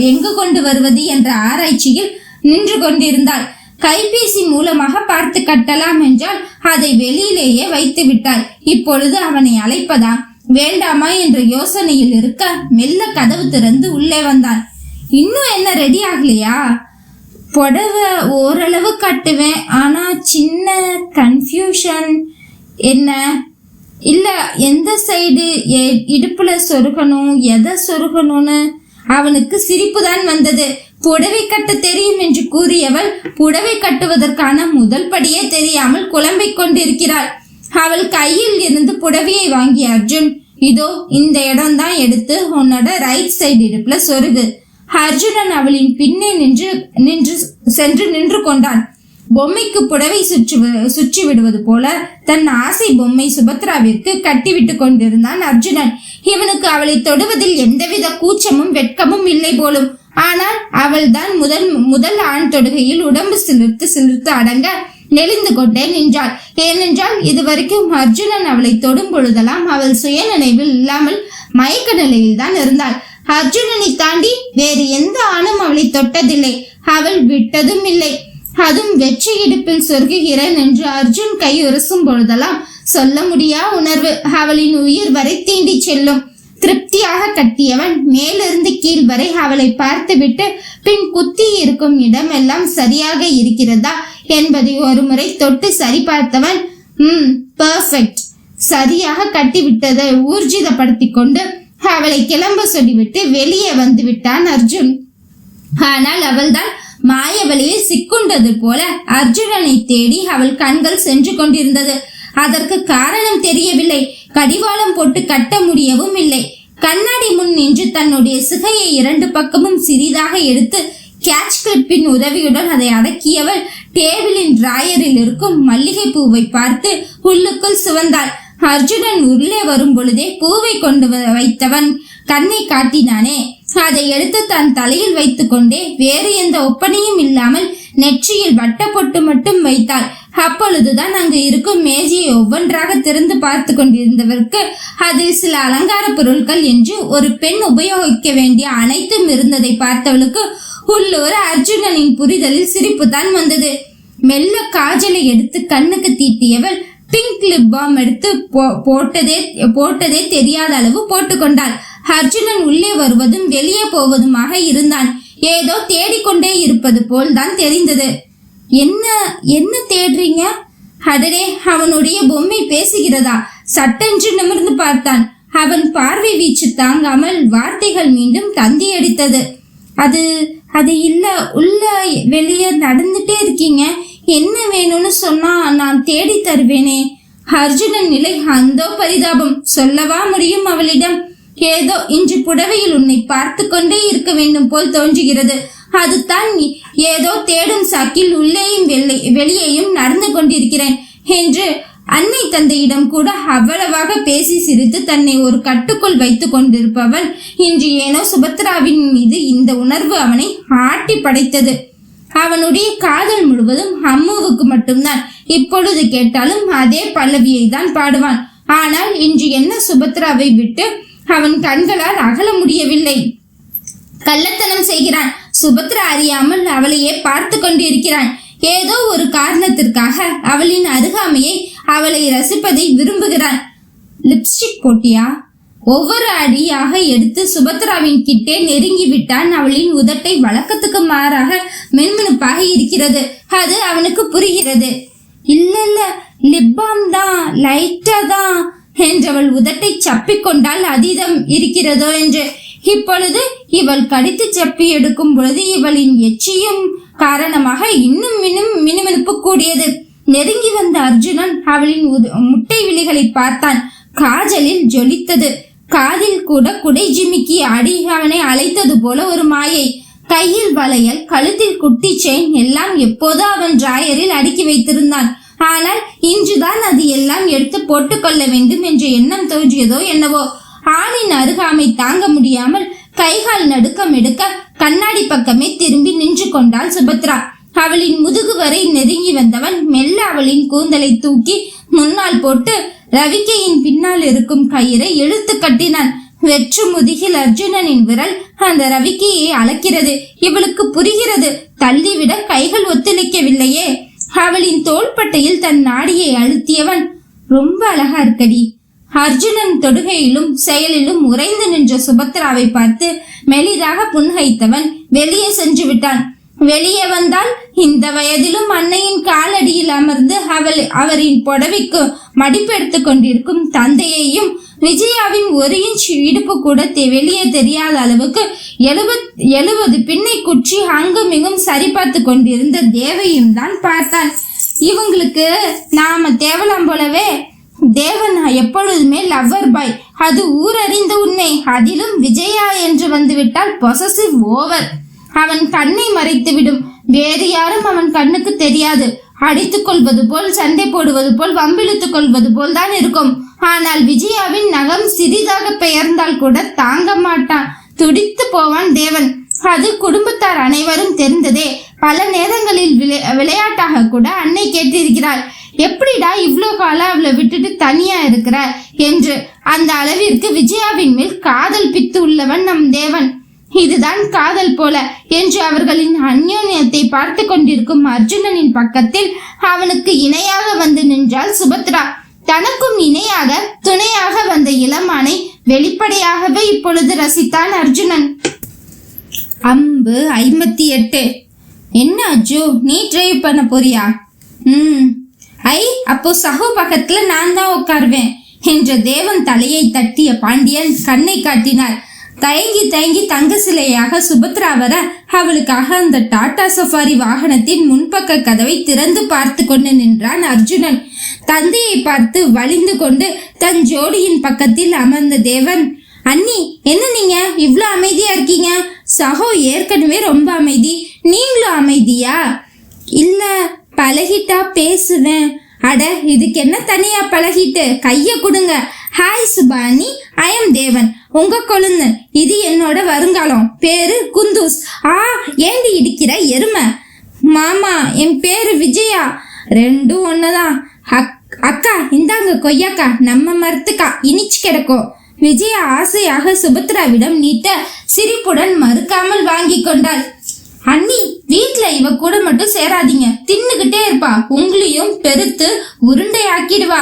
எங்கு கொண்டு வருவது என்ற ஆராய்ச்சியில் நின்று கொண்டிருந்தாள். கைபேசி மூலமாக பார்த்து கட்டலாம் என்றால் அதை வெளியிலேயே வைத்து விட்டாள். இப்பொழுது அவனை அழைப்பதா வேண்டாமா என்ற யோசனையில் இருக்க மெல்ல கதவு திறந்து உள்ளே வந்தான். இன்னும் என்ன ரெடி ஆகலையா? புடவை ஓரளவு கட்டுவேன், ஆனா சின்ன கன்ஃபியூஷன். என்ன? இல்ல, எந்த சைடு இடுப்புல சொருகணும், எதை சொருகணும்னு. அவனுக்கு சிரிப்பு தான் வந்தது. புடவை கட்ட தெரியும் என்று கூறியவள் புடவை கட்டுவதற்கான முதல் படியே தெரியாமல் குழம்பிக் கொண்டிருக்கிறாள். அவள் கையில் இருந்து புடவையை வாங்கிய அர்ஜுன், இதோ இந்த இடம் தான் எடுத்து உன்னோட ரைட் சைடு இடுப்புல சொருகு. அர்ஜுனன் அவளின் பின்னே நின்று கொண்டான். பொம்மைக்கு புடவை சுற்றி விடுவது போல தன் ஆசை பொம்மை சுபத்ராவிற்கு கட்டிவிட்டு கொண்டிருந்தான் அர்ஜுனன். இவனுக்கு அவளை தொடுவதில் எந்தவித கூச்சமும் வெட்கமும் இல்லை போலும். ஆனால் அவள் தான் முதல் ஆண் தொடுகையில் உடம்பு சிலிர்த்து அடங்க நெளிந்து கொண்டே நின்றாள். ஏனென்றால் இதுவரைக்கும் அர்ஜுனன் அவளை தொடும் பொழுதெல்லாம் அவள் சுயநினைவில் இல்லாமல் மயக்க நிலையில் தான் இருந்தாள். அர்ஜுனனை தாண்டி வேறு எந்த ஆணும் அவளை தொட்டதில்லை, அவள் விட்டதும் இல்லை. அதுவும் வெற்றி இடுப்பில் சொர்க்குகிறேன் என்று அர்ஜுன் கை உரசும் பொழுதெல்லாம் சொல்ல முடியா உணர்வு அவளின் உயிர் வரை தீண்டி செல்லும். திருப்தியாக கட்டியவன் மேலிருந்து கீழ் வரை அவளை பார்த்துவிட்டு பின் குத்தி இருக்கும் இடம் எல்லாம் சரியாக இருக்கிறதா என்பதை ஒரு முறை தொட்டு சரி பார்த்தவன் பெர்ஃபெக்ட், சரியாக கட்டிவிட்டதை ஊர்ஜிதப்படுத்தி கொண்டு அவளை கிளம்ப சொல்லிவிட்டு வெளியே வந்து விட்டான் அர்ஜுன். ஆனால் அவள்தான் மாய வழியில் சிக்குண்டது போல அர்ஜுனனை தேடி அவள் கண்கள் சென்று கொண்டிருந்தது. அதற்கு காரணம் தெரியவில்லை. கடிவாளம் போட்டு கட்ட முடியவும் இல்லை. கண்ணாடி முன் நின்று தன்னுடைய சிகையை இரண்டு பக்கமும் சிறிதாக எடுத்து கேட்ச் கிளிப்பின் உதவியுடன் அதை அடக்கியவள் டேபிளின் டிராயரில் இருக்கும் மல்லிகை பூவை பார்த்து உள்ளுக்குள் சுவந்தாள். அர்ஜுனன் உள்ளே வரும் பொழுதே பூவை கொண்டு வைத்தவன் கண்ணை காட்டினானே, அதை எடுத்து தன் தலையில் வைத்துக் கொண்டே வேறு எந்த ஒப்பனையும் இல்லாமல் நெற்றியில் வட்டப்பொட்டு மட்டும் வைத்தாள். அப்பொழுதுதான் அங்கு இருக்கும் மேஜையை ஒவ்வொன்றாக திறந்து பார்த்து கொண்டிருந்தவருக்கு அதில் சில அலங்கார பொருட்கள் என்று ஒரு பெண் உபயோகிக்க வேண்டிய அனைத்தும் இருந்ததை பார்த்தவளுக்கு உள்ளூர் அர்ஜுனனின் புரிதலில் சிரிப்பு தான் வந்தது. மெல்ல காஜலை எடுத்து கண்ணுக்கு தீட்டியவள் பிங்க் லிப் பாம் எடுத்து போட்டதே தெரியாத அளவு போட்டுக்கொண்டாள். அர்ஜுனன் உள்ளே வருவதும் வெளியே போவதுமாக இருந்தான். ஏதோ தேடிக்கொண்டே இருப்பது போல் தான் தெரிந்தது. என்ன தேடுறீங்க? அடரே, அவனுடைய பொம்மை பேசுகிறதா? சட்டென்று நிமிர்ந்து பார்த்தான். அவன் பார்வை வீச்சு தாங்காமல் வார்த்தைகள் மீண்டும் தந்தியடித்தது. அது அது இல்ல, உள்ள வெளியே நடந்துட்டே இருக்கீங்க, என்ன வேணும்னு சொன்னா நான் தேடி தருவேனே. அர்ஜுனன் நிலை அந்தோ பரிதாபம். சொல்லவா முடியும் அவளிடம்? ஏதோ இன்று புடவையில் உன்னை பார்த்து கொண்டே இருக்க வேண்டும் போல் தோன்றுகிறது. அதுதான் ஏதோ தேடும் சாக்கில் உள்ளேயும் வெளியேயும் நடந்து கொண்டிருக்கிறேன் என்று அன்னை தந்தையிடம் கூட அவ்வளவாக பேசி சிரித்து தன்னை ஒரு கட்டுக்குள் வைத்துக் கொண்டிருப்பவன் இன்று ஏனோ சுபத்ராவின் மீது இந்த உணர்வு அவனை ஆட்டி படைத்தது. அவனுடைய காதல் முழுவதும் அம்முவுக்கு மட்டும்தான். இப்பொழுது கேட்டாலும் அதே பல்லவியை தான் பாடுவான். ஆனால் இன்று என்ன சுபத்ராவை விட்டு அவன் கண்களால் அகல முடியவில்லை. கள்ளத்தனம் செய்கிறான். சுபத்ரா அறியாமல் அவளையே பார்த்து கொண்டிருக்கிறான். ஏதோ ஒரு காரணத்திற்காக அவளின் அருகாமையை, அவளை ரசிப்பதை விரும்புகிறான். லிப்ஸ்டிக் போட்டியா? ஒவ்வொரு அடியாக எடுத்து சுபத்ராவின் கிட்டே நெருங்கி விட்டான். அவளின் உதட்டை வழக்கத்துக்கு மாறாக மென்மெனுப்பாக இருக்கிறது. அது அவனுக்கு புரிகிறது. இல்ல லிப்பாம் தான், லைட்டா தான் என்றவள் உதட்டை சப்பிக்கொண்டால் அதீதம் இருக்கிறதோ என்று. இப்பொழுது இவள் கடித்து சப்பி எடுக்கும் பொழுது இவளின் எச்சியும் காரணமாக இன்னும் மினுமினுப்பு கூடியது. நெருங்கி வந்த அர்ஜுனன் அவளின் முட்டை விழிகளை பார்த்தான். காஜலில் ஜொலித்தது. காதில் கூட குடை ஜிமிக்கி ஆடி அவனை அழைத்தது போல ஒரு மாயை. கையில் வளையல், கழுத்தில் குட்டி செயின் எல்லாம் எப்போதோ அவன் டிராயரில் அடுக்கி வைத்திருந்தான். ஆனால் இன்றுதான் அது எல்லாம் எடுத்து போட்டுக்கொள்ள வேண்டும் என்ற எண்ணம் தோன்றியதோ என்னவோ. ஆணின் அருகாமை தாங்க முடியாமல் கைகால் நடுக்கம் எடுக்க கண்ணாடி பக்கமே திரும்பி நின்று கொண்டாள் சுபத்ரா. அவளின் முதுகு வரை நெருங்கி வந்தவன் மெல்ல அவளின் கூந்தலை தூக்கி முன்னால் போட்டு ரவிக்கையின் பின்னால் இருக்கும் கயிறை இழுத்து கட்டினான். வெற்று முதுகில் அர்ஜுனனின் விரல் அந்த ரவிக்கையை அளக்கிறது. இவளுக்கு புரிகிறது, தள்ளிவிட கைகள் ஒத்துழைக்கவில்லையே. அவளின் தோள்பட்டையில் தன் நாடியை அழுத்தியவன், ரொம்ப அழகா இருக்கடி. அர்ஜுனன் தொடுகையிலும் செயலிலும் உறைந்து நின்ற சுபத்ராவை பார்த்து மெலிதாக புன்கைத்தவன் வெளியே சென்று விட்டான். வெளியே வந்தால் இந்த வயதிலும் அன்னையின் காலடியில் அமர்ந்து அவரின் புடவைக்கு மடிப்பெடுத்துக் கொண்டிருக்கும் தந்தையையும் விஜயாவின் ஒரு இன்ச் இடுப்பு கூட வெளியே தெரியாத அளவுக்கு 70 பின்னை குற்றி அங்கும் இங்கும் சரிபார்த்து கொண்டிருந்த தேவையும் தான் பார்த்தான். இவங்களுக்கு நாம தேவலாம் போலவே. தேவன் எப்பொழுதுமே லவ்வர் பாய், அது ஊரறிந்த உண்மை. அதிலும் விஜயா என்று வந்துவிட்டால் பொசசிவ் ஓவர். அவன் கண்ணை மறைத்து விடும். வேறு யாரும் அவன் கண்ணுக்கு தெரியாது. அடித்துக் கொள்வது போல், சண்டை போடுவது போல், வம்பிழுத்துக் கொள்வது போல் தான் இருக்கும். ஆனால் விஜயாவின் நகம் சிறிதாக பெயர்ந்தால் கூட தாங்க மாட்டான். துடித்து போவான் தேவன். அது குடும்பத்தார் அனைவரும் தெரிந்ததே. பல நேரங்களில் விளையாட்டாக கூட அன்னை கேட்டிருக்கிறாள், எப்படிடா இவ்வளோ காலம் அவளை விட்டுட்டு தனியா இருக்கிற என்று. அந்த அளவிற்கு விஜயாவின் மேல் காதல் பித்து உள்ளவன் நம் தேவன். இதுதான் காதல் போல என்று அவர்களின் அந்யோன்யத்தை பார்த்து கொண்டிருக்கும் அர்ஜுனனின் பக்கத்தில் அவனுக்கு இணையாக வந்து நின்றாள் சுபத்ரா. தனக்கும் இணையாக துணையாக வந்த இளமானை வெளிப்படையாகவே இப்பொழுது ரசித்தான் அர்ஜுனன். அம்பு 58. என்ன அஜு, நீ டிரைவ் பண்ண போறியா? அப்போ சகோ பக்கத்துல நான் தான் உட்காருவேன் என்ற தேவன் தலையை தட்டிய பாண்டியன் கண்ணை காட்டினார். தயங்கி தயங்கி தங்க சிலையாக சுபத்ரா வர அவளுக்காக அந்த டாடா சஃபாரி வாகனத்தின் முன்பக்க கதவை திறந்து பார்த்து கொண்டு நின்றான் அர்ஜுனன். தந்தையை பார்த்து வலிந்து கொண்டு தன் ஜோடியின் பக்கத்தில் அமர்ந்த தேவன், அண்ணி என்ன நீங்க இவ்ளோ அமைதியா இருக்கீங்க? சகோ ஏற்கனவே ரொம்ப அமைதி, நீங்களும் அமைதியா? இல்ல, பழகிட்டா பேசுவேன். அட, இதுக்கு என்ன தனியா பழகிட்டு? கைய கொடுங்க. ஹாய் சுபானி, ஐ எம் தேவன், உங்க கொழுந்து. இது என்னோட வருங்காலம். பேரு குந்தூஸ். ஏண்டி இடிக்கிற எருமை? மாமா, என் பேரு விஜயா. ரெண்டும் ஒண்ணுதான். அக்கா இந்தாங்க கொய்யாக்கா, நம்ம மரத்துக்கா, இனிச்சு கிடக்கும். விஜயா ஆசையாக சுபத்ராவிடம் நீட்ட சிரிப்புடன் மறுக்காமல் வாங்கி கொண்டாள். அண்ணி, வீட்டுல இவ கூட மட்டும் சேராதீங்க, தின்னுகிட்டே இருப்பா, உங்களையும் பெருத்து உருண்டை ஆக்கிடுவா.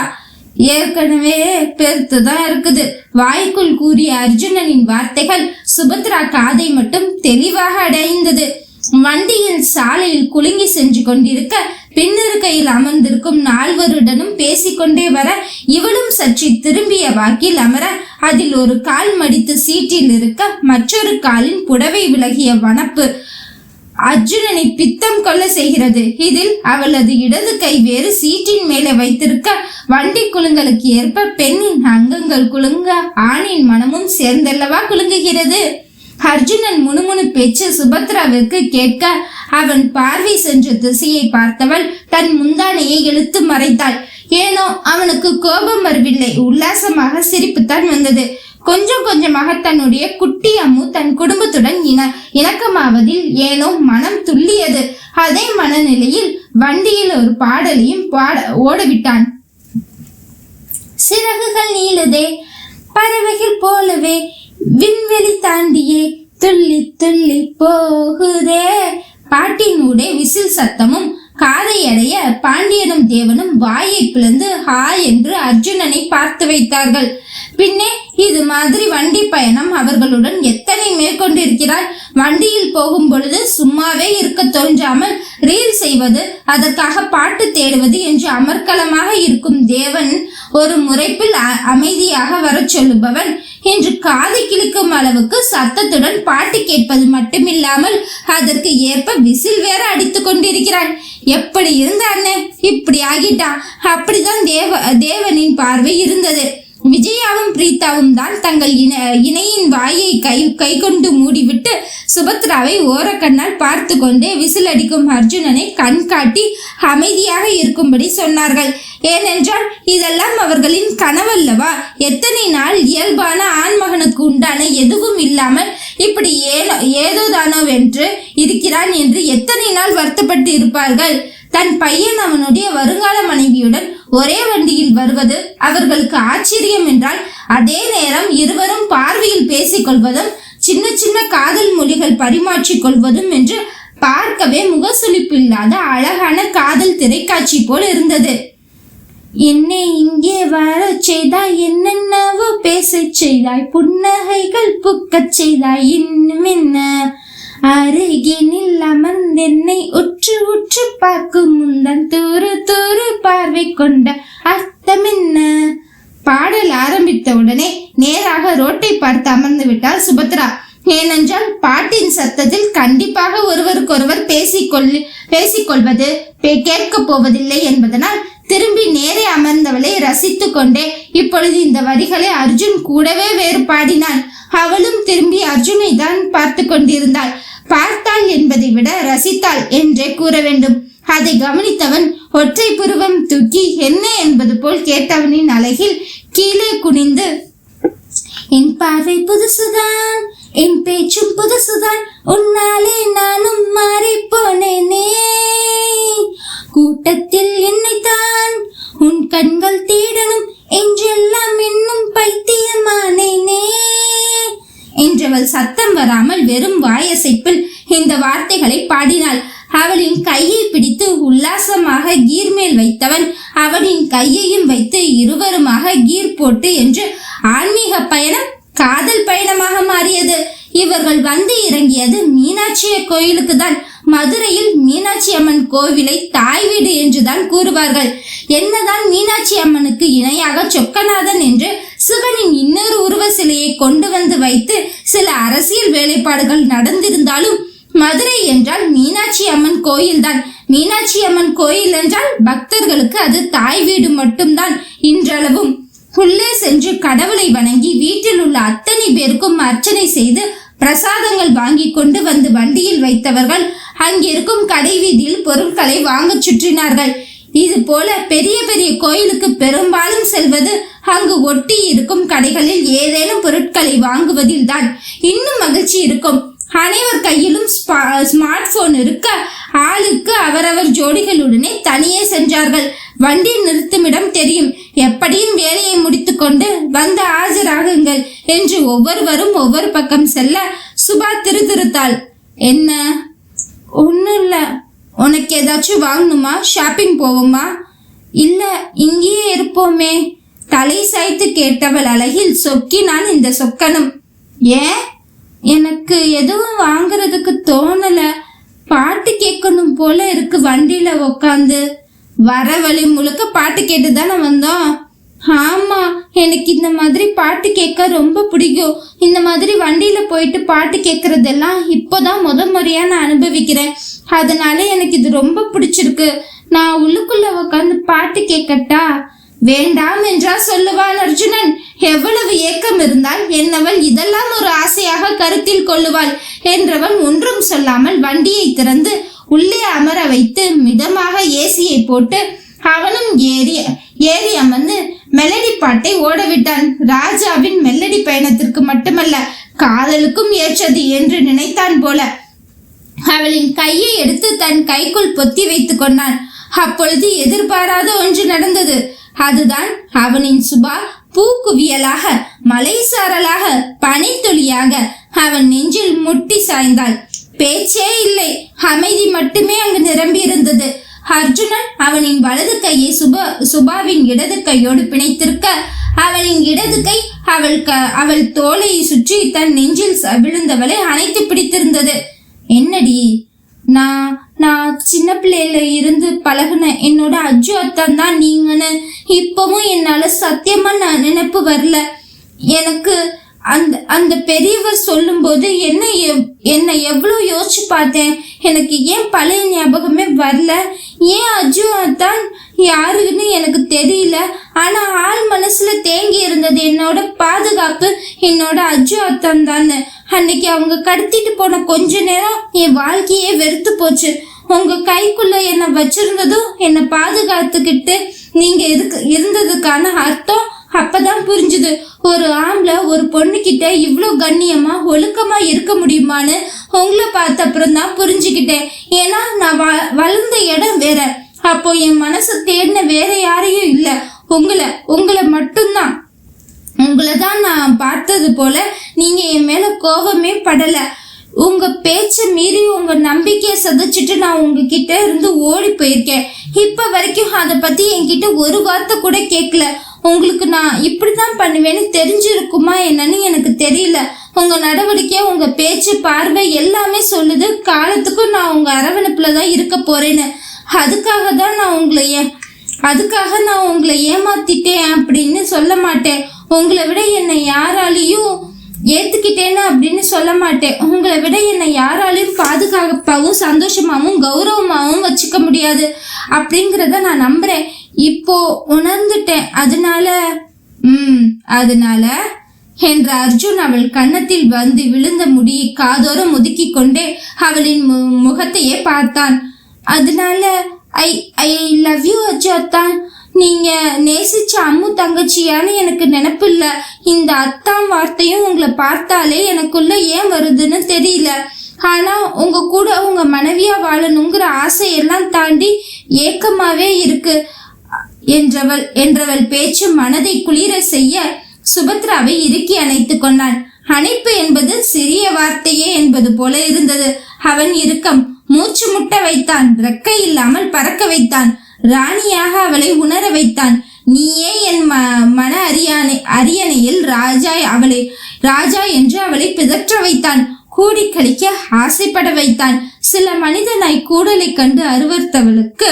ஏற்கனவே பெருத்துதான் இருக்குது. வாய்க்குள் கூறிய அர்ஜுனனின் வார்த்தைகள் சுபத்ரா காதை மட்டும் தெளிவாக அடைந்தது. வண்டியில் சாலையில் குலுங்கி சென்று கொண்டிருக்க பின்னிருக்கையில் அமர்ந்திருக்கும் நால்வருடனும் பேசிக்கொண்டே வர இவளும் சற்று திரும்பிய வாக்கில் அமர அதில் ஒரு கால் மடித்து சீட்டில் இருக்க மற்றொரு காலின் புடவை விலகிய வனப்பு அர்ஜுனனை பித்தம் கொள்ள செய்கிறது. இதில் அவளது இடது கை வேறு சீட்டின் மேலே வைத்திருக்க வண்டி குலுங்கலுக்கு ஏற்ப பெண்ணின் அங்கங்கள் குலுங்க ஆணின் மனமும் சேர்ந்தல்லவா குலுங்குகிறது. அர்ஜுனன் முணுமுணு பேச்சு சுபத்ராவிற்கு கேட்க அவன் பார்வை சென்ற திசையை பார்த்தவள் தன் முந்தானையை இழுத்து மறைத்தாள். ஏனோ அவனுக்கு கோபம் வரவில்லை, உல்லாசமாக சிரிப்புத்தான் வந்தது. கொஞ்சம் கொஞ்சமாக தன்னுடைய குட்டி அம்மு தன் குடும்பத்துடன் இணக்கமாவதில் ஏனோ மனம் துள்ளியது. அதே மனநிலையில் வண்டியில் ஒரு பாடலையும் ஓடவிட்டான். சிறகுகள் நீளுதே பறவைகள் போலவே விண்வெளி தாண்டியே துள்ளி துள்ளி போகுதே. பாட்டினூடே விசில் சத்தமும் காதை அடைய பாண்டியனும் தேவனும் வாயை பிளந்து ஹா என்று அர்ஜுனனை பார்த்து வைத்தார்கள். பின்னே இது மாதிரி வண்டி பயணம் அவர்களுடன் எத்தனை மேற்கொண்டிருக்கிறாள். வண்டியில் போகும் பொழுது சும்மாவே இருக்க தோன்றாமல் ரீல் செய்வது, அதற்காக பாட்டு தேடுவது என்று அமர்க்கலமாக இருக்கும் தேவன் ஒரு முறைப்பில் அமைதியாக வர சொல்லுபவன் என்று காது கிழிக்கும் அளவுக்கு சத்தத்துடன் பாட்டு கேட்பது மட்டுமில்லாமல் அதற்கு ஏற்ப விசில் வேற அடித்து கொண்டிருக்கிறான். எப்படி இருந்தானே இப்படி ஆகிட்டான். அப்படிதான் தேவனின் பார்வை இருந்தது. விஜயாவும் பிரீத்தாவும் தான் தங்கள் இணையின் வாயை கை கொண்டு மூடிவிட்டு சுபத்ராவை ஓரக்கண்ணால் பார்த்து கொண்டே விசில் அடிக்கும் அர்ஜுனனை கண் காட்டி அமைதியாக இருக்கும்படி சொன்னார்கள். ஏனென்றால் இதெல்லாம் அவர்களின் கனவல்லவா. எத்தனை நாள் இயல்பான ஆண்மகனுக்கு உண்டான எதுவும் இல்லாமல் இப்படி ஏதோதானோவென்று இருக்கிறான் என்று எத்தனை நாள் வருத்தப்பட்டு இருப்பார்கள். தன் பையன் அவனுடைய வருங்கால மனைவியுடன் ஒரே வண்டியில் வருவது அவர்களுக்கு ஆச்சரியம் என்றால், அதே நேரம் இருவரும் பார்வையில் பேசிக் கொள்வதும் சின்ன சின்ன காதல் மொழிகள் பரிமாற்றிக் கொள்வதும் என்று பார்க்கவே முகசுளிப்பு இல்லாத அழகான காதல் திரைக்காட்சி போல் இருந்தது. என்னை இங்கே வர செய்தாய், என்னென்னவோ பேச செய்தாய், புன்னகைகள் புக்கச் செய்தாய், இன்னும் என்ன அருகினில் அமர்ந்தென்னை உற்று உற்று பார்க்கும் முந்தன் தூரு தூரு பார்வை கொண்ட அர்த்தம் என்ன. பாடல் ஆரம்பித்த உடனே நேராக ரோட்டை பார்த்து அமர்ந்து விட்டாள் சுபத்ரா. ஏனென்றால் பாட்டின் சத்தத்தில் கண்டிப்பாக ஒருவருக்கொருவர் பேசிக்கொள்வது கேட்க போவதில்லை என்பதனால் திரும்பி நேரே அமர்ந்தவளை ரசித்து கொண்டே இப்பொழுது இந்த வரிகளை அர்ஜுன் கூடவே வேறு பாடினான். அவளும் திரும்பி அர்ஜுனை தான் பார்த்து கொண்டிருந்தாள். பார்த்தாள் என்பதை விட ரசித்தாள் என்றே கூற வேண்டும். அதை கவனித்தவன் ஒற்றை புருவம் தூக்கி என்ன என்பது போல் கேட்டவனின் அழகில் கீழே குனிந்து, என் பார்வை புதுசுதான், என் பேச்சும் புதுசுதான், உன்னாலே நானும் மாறி போனேனே, கூட்டத்தில் என்னைத்தான் உன் கண்கள் தேடணும் என்றெல்லாம் இன்னும் பைத்தியமானேனே என்றவள் சத்தம் வராமல் வெறும் வாயசைப்பில் இந்த வார்த்தைகளை பாடினாள். அவளின் கையை பிடித்து உல்லாசமாக கீர் மேல் வைத்தவன் அவளின் கையையும் வைத்து இருவருமாக கீர் போட்டு என்று ஆன்மீக பயணம் காதல் பயணமாக மாறியது. இவர்கள் வந்து இறங்கியது மீனாட்சி கோயிலுக்கு தான். மதுரையில் மீனாட்சி அம்மன் கோவிலை தாய் வீடு என்றுதான் கூறுவார்கள். என்னதான் மீனாட்சி அம்மனுக்கு இணையாக சொக்கநாதன் என்று சிவனின் இன்னொரு உருவ சிலையை கொண்டு வந்து வைத்து சில அரசியல் வேலைப்பாடுகள் நடந்திருந்தாலும் மதுரை என்றால் மீனாட்சி அம்மன் கோயில் தான். மீனாட்சி அம்மன் கோயில் என்றால் பக்தர்களுக்கு அது தாய் வீடு மட்டும்தான். இன்றளவும் உள்ளே சென்று கடவுளை வணங்கி வீட்டில் உள்ள அத்தனை பேருக்கும் அர்ச்சனை செய்து பிரசாதங்கள் வாங்கி கொண்டு வந்து வண்டியில் வைத்தவர்கள் அங்கிருக்கும் கடை வீதியில் பொருட்களை வாங்க சுற்றினார்கள். இது போல பெரிய பெரிய கோயிலுக்கு பெரும்பாலும் செல்வது அங்கு ஒட்டி இருக்கும் கடைகளில் ஏதேனும் பொருட்களை வாங்குவதில் தான் இன்னும் மகிழ்ச்சி இருக்கும். அனைவர் கையிலும் ஸ்மார்ட் போன் இருக்க ஆளுக்கு அவரவர் ஜோடிகளுடனே தனியே சென்றார்கள். வண்டி நிறுத்துமிடம் தெரியும். எப்படியும் வேலையை முடித்துக்கொண்டு வந்து ஆஜராகுங்கள் என்று ஒவ்வொருவரும் ஒவ்வொரு பக்கம் செல்ல சுபா திருத்தாள். என்ன? ஒன்னும் இல்ல. உனக்கு ஏதாச்சும் வாங்கணுமா? ஷாப்பிங் போவோமா? இல்ல, இங்கேயே இருப்போமே. தலை சாய்த்து கேட்டவள் அழகில் சொக்கினான் இந்த சொக்கனும். ஏன்? எனக்கு எதுவும் வாங்குறதுக்கு தோணல. பாட்டு கேட்கணும் போல இருக்கு வண்டியில உக்காந்து. வர வழி முழுக்க பாட்டு கேட்டு தானே வந்தோம். ஆமா, எனக்கு இந்த மாதிரி பாட்டு கேட்க ரொம்ப பிடிக்கும். இந்த மாதிரி வண்டியில போயிட்டு பாட்டு கேட்கறதெல்லாம் இப்போதான் முறையா நான் அனுபவிக்கிறேன். அதனால எனக்கு இது ரொம்ப பிடிச்சிருக்கு. நான் உள்ளுக்குள்ள உக்காந்து பாட்டு கேட்கட்டா? வேண்டாம் என்றா சொல்லுவான் அர்ஜுனன். எவ்வளவு ஏக்கம் இருந்தால் என்னவள் இதெல்லாம் ஒரு ஆசையாக கருத்தில் கொள்ளுவாள் என்றவன் ஒன்றும் சொல்லாமல் வண்டியை திறந்து உள்ளே அமர வைத்து மிதமாக ஏசியை போட்டு அவனும் ஏறி அமர்ந்து மெலடி பாட்டை ஓடவிட்டான். ராஜாவின் மெல்லடி பயணத்திற்கு மட்டுமல்ல, காதலுக்கும் ஏற்றது என்று நினைத்தான் போல. அவளின் கையை எடுத்து தன் கைக்குள் பொத்தி வைத்துக் கொண்டான். அப்பொழுது எதிர்பாராத ஒன்று நடந்தது. அதுதான் அவனின் சுபா பூக்குவியலாக, மலைசாரலாக, பனித்துளியாக அவன் நெஞ்சில் முட்டி சாய்ந்தாள். பேச்சே இல்லை, அமைதி மட்டுமே அங்கு நிரம்பி இருந்தது. அர்ஜுனன் அவனின் வலது கையை சுபாவின் இடது கையோடு பிணைத்திருக்க, அவளின் இடது கை அவள் தோலை சுற்றி தன் நெஞ்சில் விழுந்தவளை அணைத்து பிடித்திருந்தது. என்னடி, நான் சின்ன பிள்ளையில இருந்து பழகுன என்னோட அஜு அத்தான் தான் நீங்கன்னு இப்பவும் என்னால சத்தியமா நான் நினைப்பு வரல. எனக்கு அந்த பெரியவர் சொல்லும் போது என்ன எவ்வளவு யோசிச்சு பார்த்தேன். எனக்கு ஏன் பழைய ஞாபகமே வரல? ஏன் அஜு அத்தான் யாருன்னு எனக்கு தெரியல. ஆனா ஆள் மனசுல தேங்கி இருந்தது என்னோட பாதுகாப்பு, என்னோட அஜு அத்தான் தான். அன்னைக்கு அவங்க கடத்திட்டு போன கொஞ்ச நேரம் என் வாழ்க்கையே வெறுத்து போச்சு. உங்க கைக்குள்ள என்ன வச்சிருந்ததும் என்னை பாதுகாத்துக்கிட்டு நீங்க இருந்ததுக்கான அர்த்தம் அப்பதான் புரிஞ்சுது. ஒரு ஆம்பளை ஒரு பொண்ணு கிட்ட இவ்வளோ கண்ணியமா ஒழுக்கமா இருக்க முடியுமான்னு உங்களை பார்த்த அப்புறம் தான் புரிஞ்சுக்கிட்டேன். ஏன்னா நான் வளர்ந்த இடம் வேற. அப்போ என் மனசு தேடின வேற யாரையும் இல்லை, உங்களை மட்டும்தான். உங்களை தான் நான் பார்த்தது போல நீங்க என் மேல கோபமே படல. உங்க பேச்ச மீறி உங்க நம்பிக்கையை சதைச்சிட்டு நான் உங்ககிட்ட இருந்து ஓடி போயிருக்கேன். இப்ப வரைக்கும் அதை பத்தி என்கிட்ட ஒரு வார்த்தை கூட கேட்கல. உங்களுக்கு நான் இப்படிதான் பண்ணுவேன்னு தெரிஞ்சிருக்குமா என்னன்னு எனக்கு தெரியல. உங்க நடவடிக்கை, உங்க பேச்சு, பார்வை எல்லாமே சொல்லுது காலத்துக்கும் நான் உங்க அரவணைப்புலதான் இருக்க போறேன்னு. அதுக்காக நான் உங்களை ஏமாத்திட்டேன் அப்படின்னு சொல்ல மாட்டேன். உங்களை விட என்னை யாராலையும் ஏத்துக்கிட்டேன்னு அப்படின்னு சொல்ல மாட்டேன். உங்களை விட என்னை யாராலையும் பாதுகாப்பாகவும் சந்தோஷமாகவும் கௌரவமாகவும் வச்சுக்க முடியாது அப்படிங்கிறத நான் நம்புறேன். இப்போ உணர்ந்துட்டேன். அதனால என்ற அர்ஜுன் அவள் கன்னத்தில் வந்து விழுந்த முடியை காதோரம் ஒதுக்கி கொண்டே அவளின் முகத்தையே பார்த்தான். அதனால ஐ லவ் யூ அஜு அத்தான். நீங்க நேசிச்ச அம்மு தங்கச்சியான்னு எனக்கு நினைப்பு இல்ல. இந்த அத்தான் வார்த்தையும் உங்களை பார்த்தாலே எனக்குள்ள ஏன் வருதுன்னு தெரியல. ஆனா உங்க கூட உங்க மனைவியா வாழணுங்கிற ஆசையெல்லாம் தாண்டி ஏக்கமாவே இருக்கு என்றவள் பேச்சு மனதை குளிர செய்ய சுபத்ராவை இறுக்கி அணைத்து கொண்டான். அணைப்பு என்பது சிறிய வார்த்தையே என்பது போல இருந்தது. அவன் இறுக்கம் மூச்சு முட்ட வைத்தான். ரெக்கை இல்லாமல் பறக்க வைத்தான். ராணியாக அவளை உணர வைத்தான். நீயே என் மன அரியணையில் ராஜா என்று அவளை பிதற்ற வைத்தான். கூடி கழிக்க ஆசைப்பட வைத்தான். சில மனிதனாய் கூடலை கண்டு அருவர்த்தவளுக்கு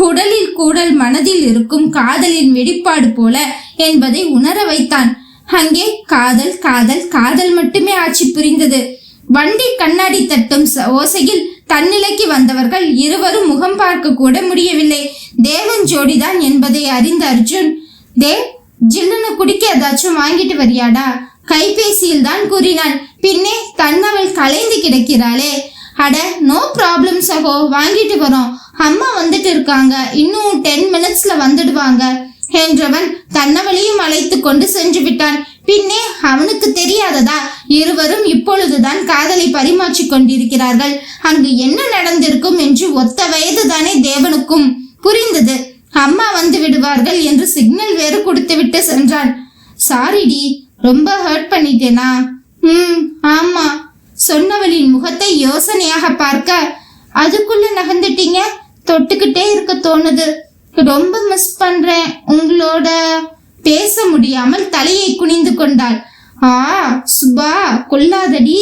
உடலில் கூடல் மனதில் இருக்கும் காதலின் வெளிப்பாடு போல என்பதை உணர வைத்தான். அங்கே காதல் காதல் காதல் மட்டுமே ஆட்சி புரிந்தது. வண்டி கண்ணாடி தட்டும் ஓசையில் தன்னிலைக்கு வந்தவர்கள் இருவரும் முகம் பார்க்க கூட முடியவில்லை. தேவன் ஜோடிதான் என்பதை அறிந்த அர்ஜுன், தேவ் ஜில்லுன்னு குடிக்க ஏதாச்சும் வாங்கிட்டு வரியாடா? கைபேசியில் தான் கூறினான். பின்னே தன்னவள் கலைந்து கிடக்கிறாளே. அட நோ ப்ராப்ளம் சகோ, வாங்கிட்டு வரோம். அம்மா வந்துட்டு இருக்காங்க, இன்னும் 10 மினிட்ஸ்ல வந்துடுவாங்க என்றவன் தன்னவளையும் அழைத்து கொண்டு சென்று விட்டான். பின்னே அவனுக்கு தெரியாததா, இருவரும் இப்பொழுதுதான் காதலை பரிமாற்றி கொண்டிருக்கிறார்கள். அங்கு என்ன நடந்திருக்கும் என்று ஒத்த வயது தானே தேவனுக்கும் புரிந்தது. அம்மா வந்து விடுவார்கள் என்று சிக்னல் வேறு கொடுத்து விட்டு சென்றான். சாரிடி, ரொம்ப ஹர்ட் பண்ணிட்டேனா? ஆமா. சொன்னவளின் முகத்தை யோசனையாக பார்க்க, அதுக்குள்ள நகர்ந்துட்டீங்க, தொட்டுக்கிட்டே இருக்க தோணுது. ரொம்ப மிஸ் பண்றேன் உங்களோட. பேச முடியாமல் தலையை குனிந்து கொண்டாள். சுபா கொல்லாதடி.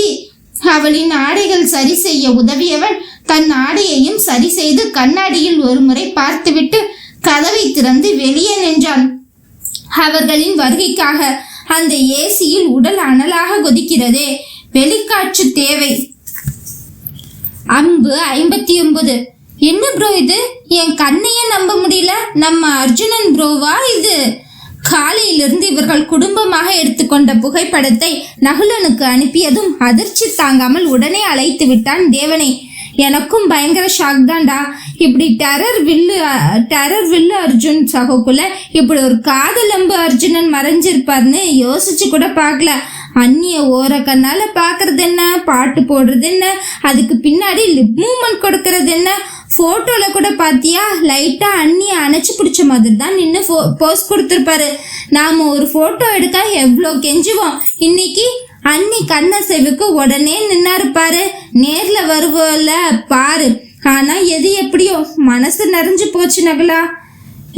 அவளின் ஆடைகள் சரி செய்ய உதவியவள் தன் ஆடையையும் சரி செய்து கண்ணாடியில் ஒரு முறை பார்த்துவிட்டு கதவை திறந்து வெளியே நின்றான். அவர்களின் வருகைக்காக அந்த ஏசியில் உடல் அனலாக கொதிக்கிறதே. வெளிக்காற்று தேவை. அம்பு 59. என்ன ப்ரோ இது? என் கண்ணையே நம்ப முடியல. நம்ம அர்ஜுனன் ப்ரோவா இது? காலையிலிருந்து இவர்கள் குடும்பமாக எடுத்துக்கொண்ட புகைப்படத்தை நகுலனுக்கு அனுப்பியதும் அதிர்ச்சி தாங்காமல் உடனே அழைத்து விட்டான் தேவனை. எனக்கும் பயங்கர ஷாக் தான்டா. இப்படி டெரர் வில்லு அர்ஜுன் சகோக்குள்ள இப்படி ஒரு காதலம்பு அர்ஜுனன் மறைஞ்சிருப்பார்னு யோசிச்சு கூட பார்க்கல. அண்ணிய ஓர கண்ணால பாக்குறது என்ன, பாட்டு போடுறது என்ன, அதுக்கு பின்னாடி லிப் மூவ்மெண்ட் கொடுக்கறது என்ன. போட்டோல கூட பாத்தியா, லைட்டா அண்ணிய அணைச்சு பிடிச்ச மாதிரி தான் நின்று போஸ் கொடுத்துருப்பாரு. நாம ஒரு போட்டோ எடுக்க எவ்வளோ கெஞ்சுவோம். இன்னைக்கு அண்ணி கண்ணசைவுக்கு உடனே நின்னாரு பாரு. நேர்ல வருவோல பாரு. ஆனா எது எப்படியோ மனசு நிறைஞ்சு போச்சு நகுலா.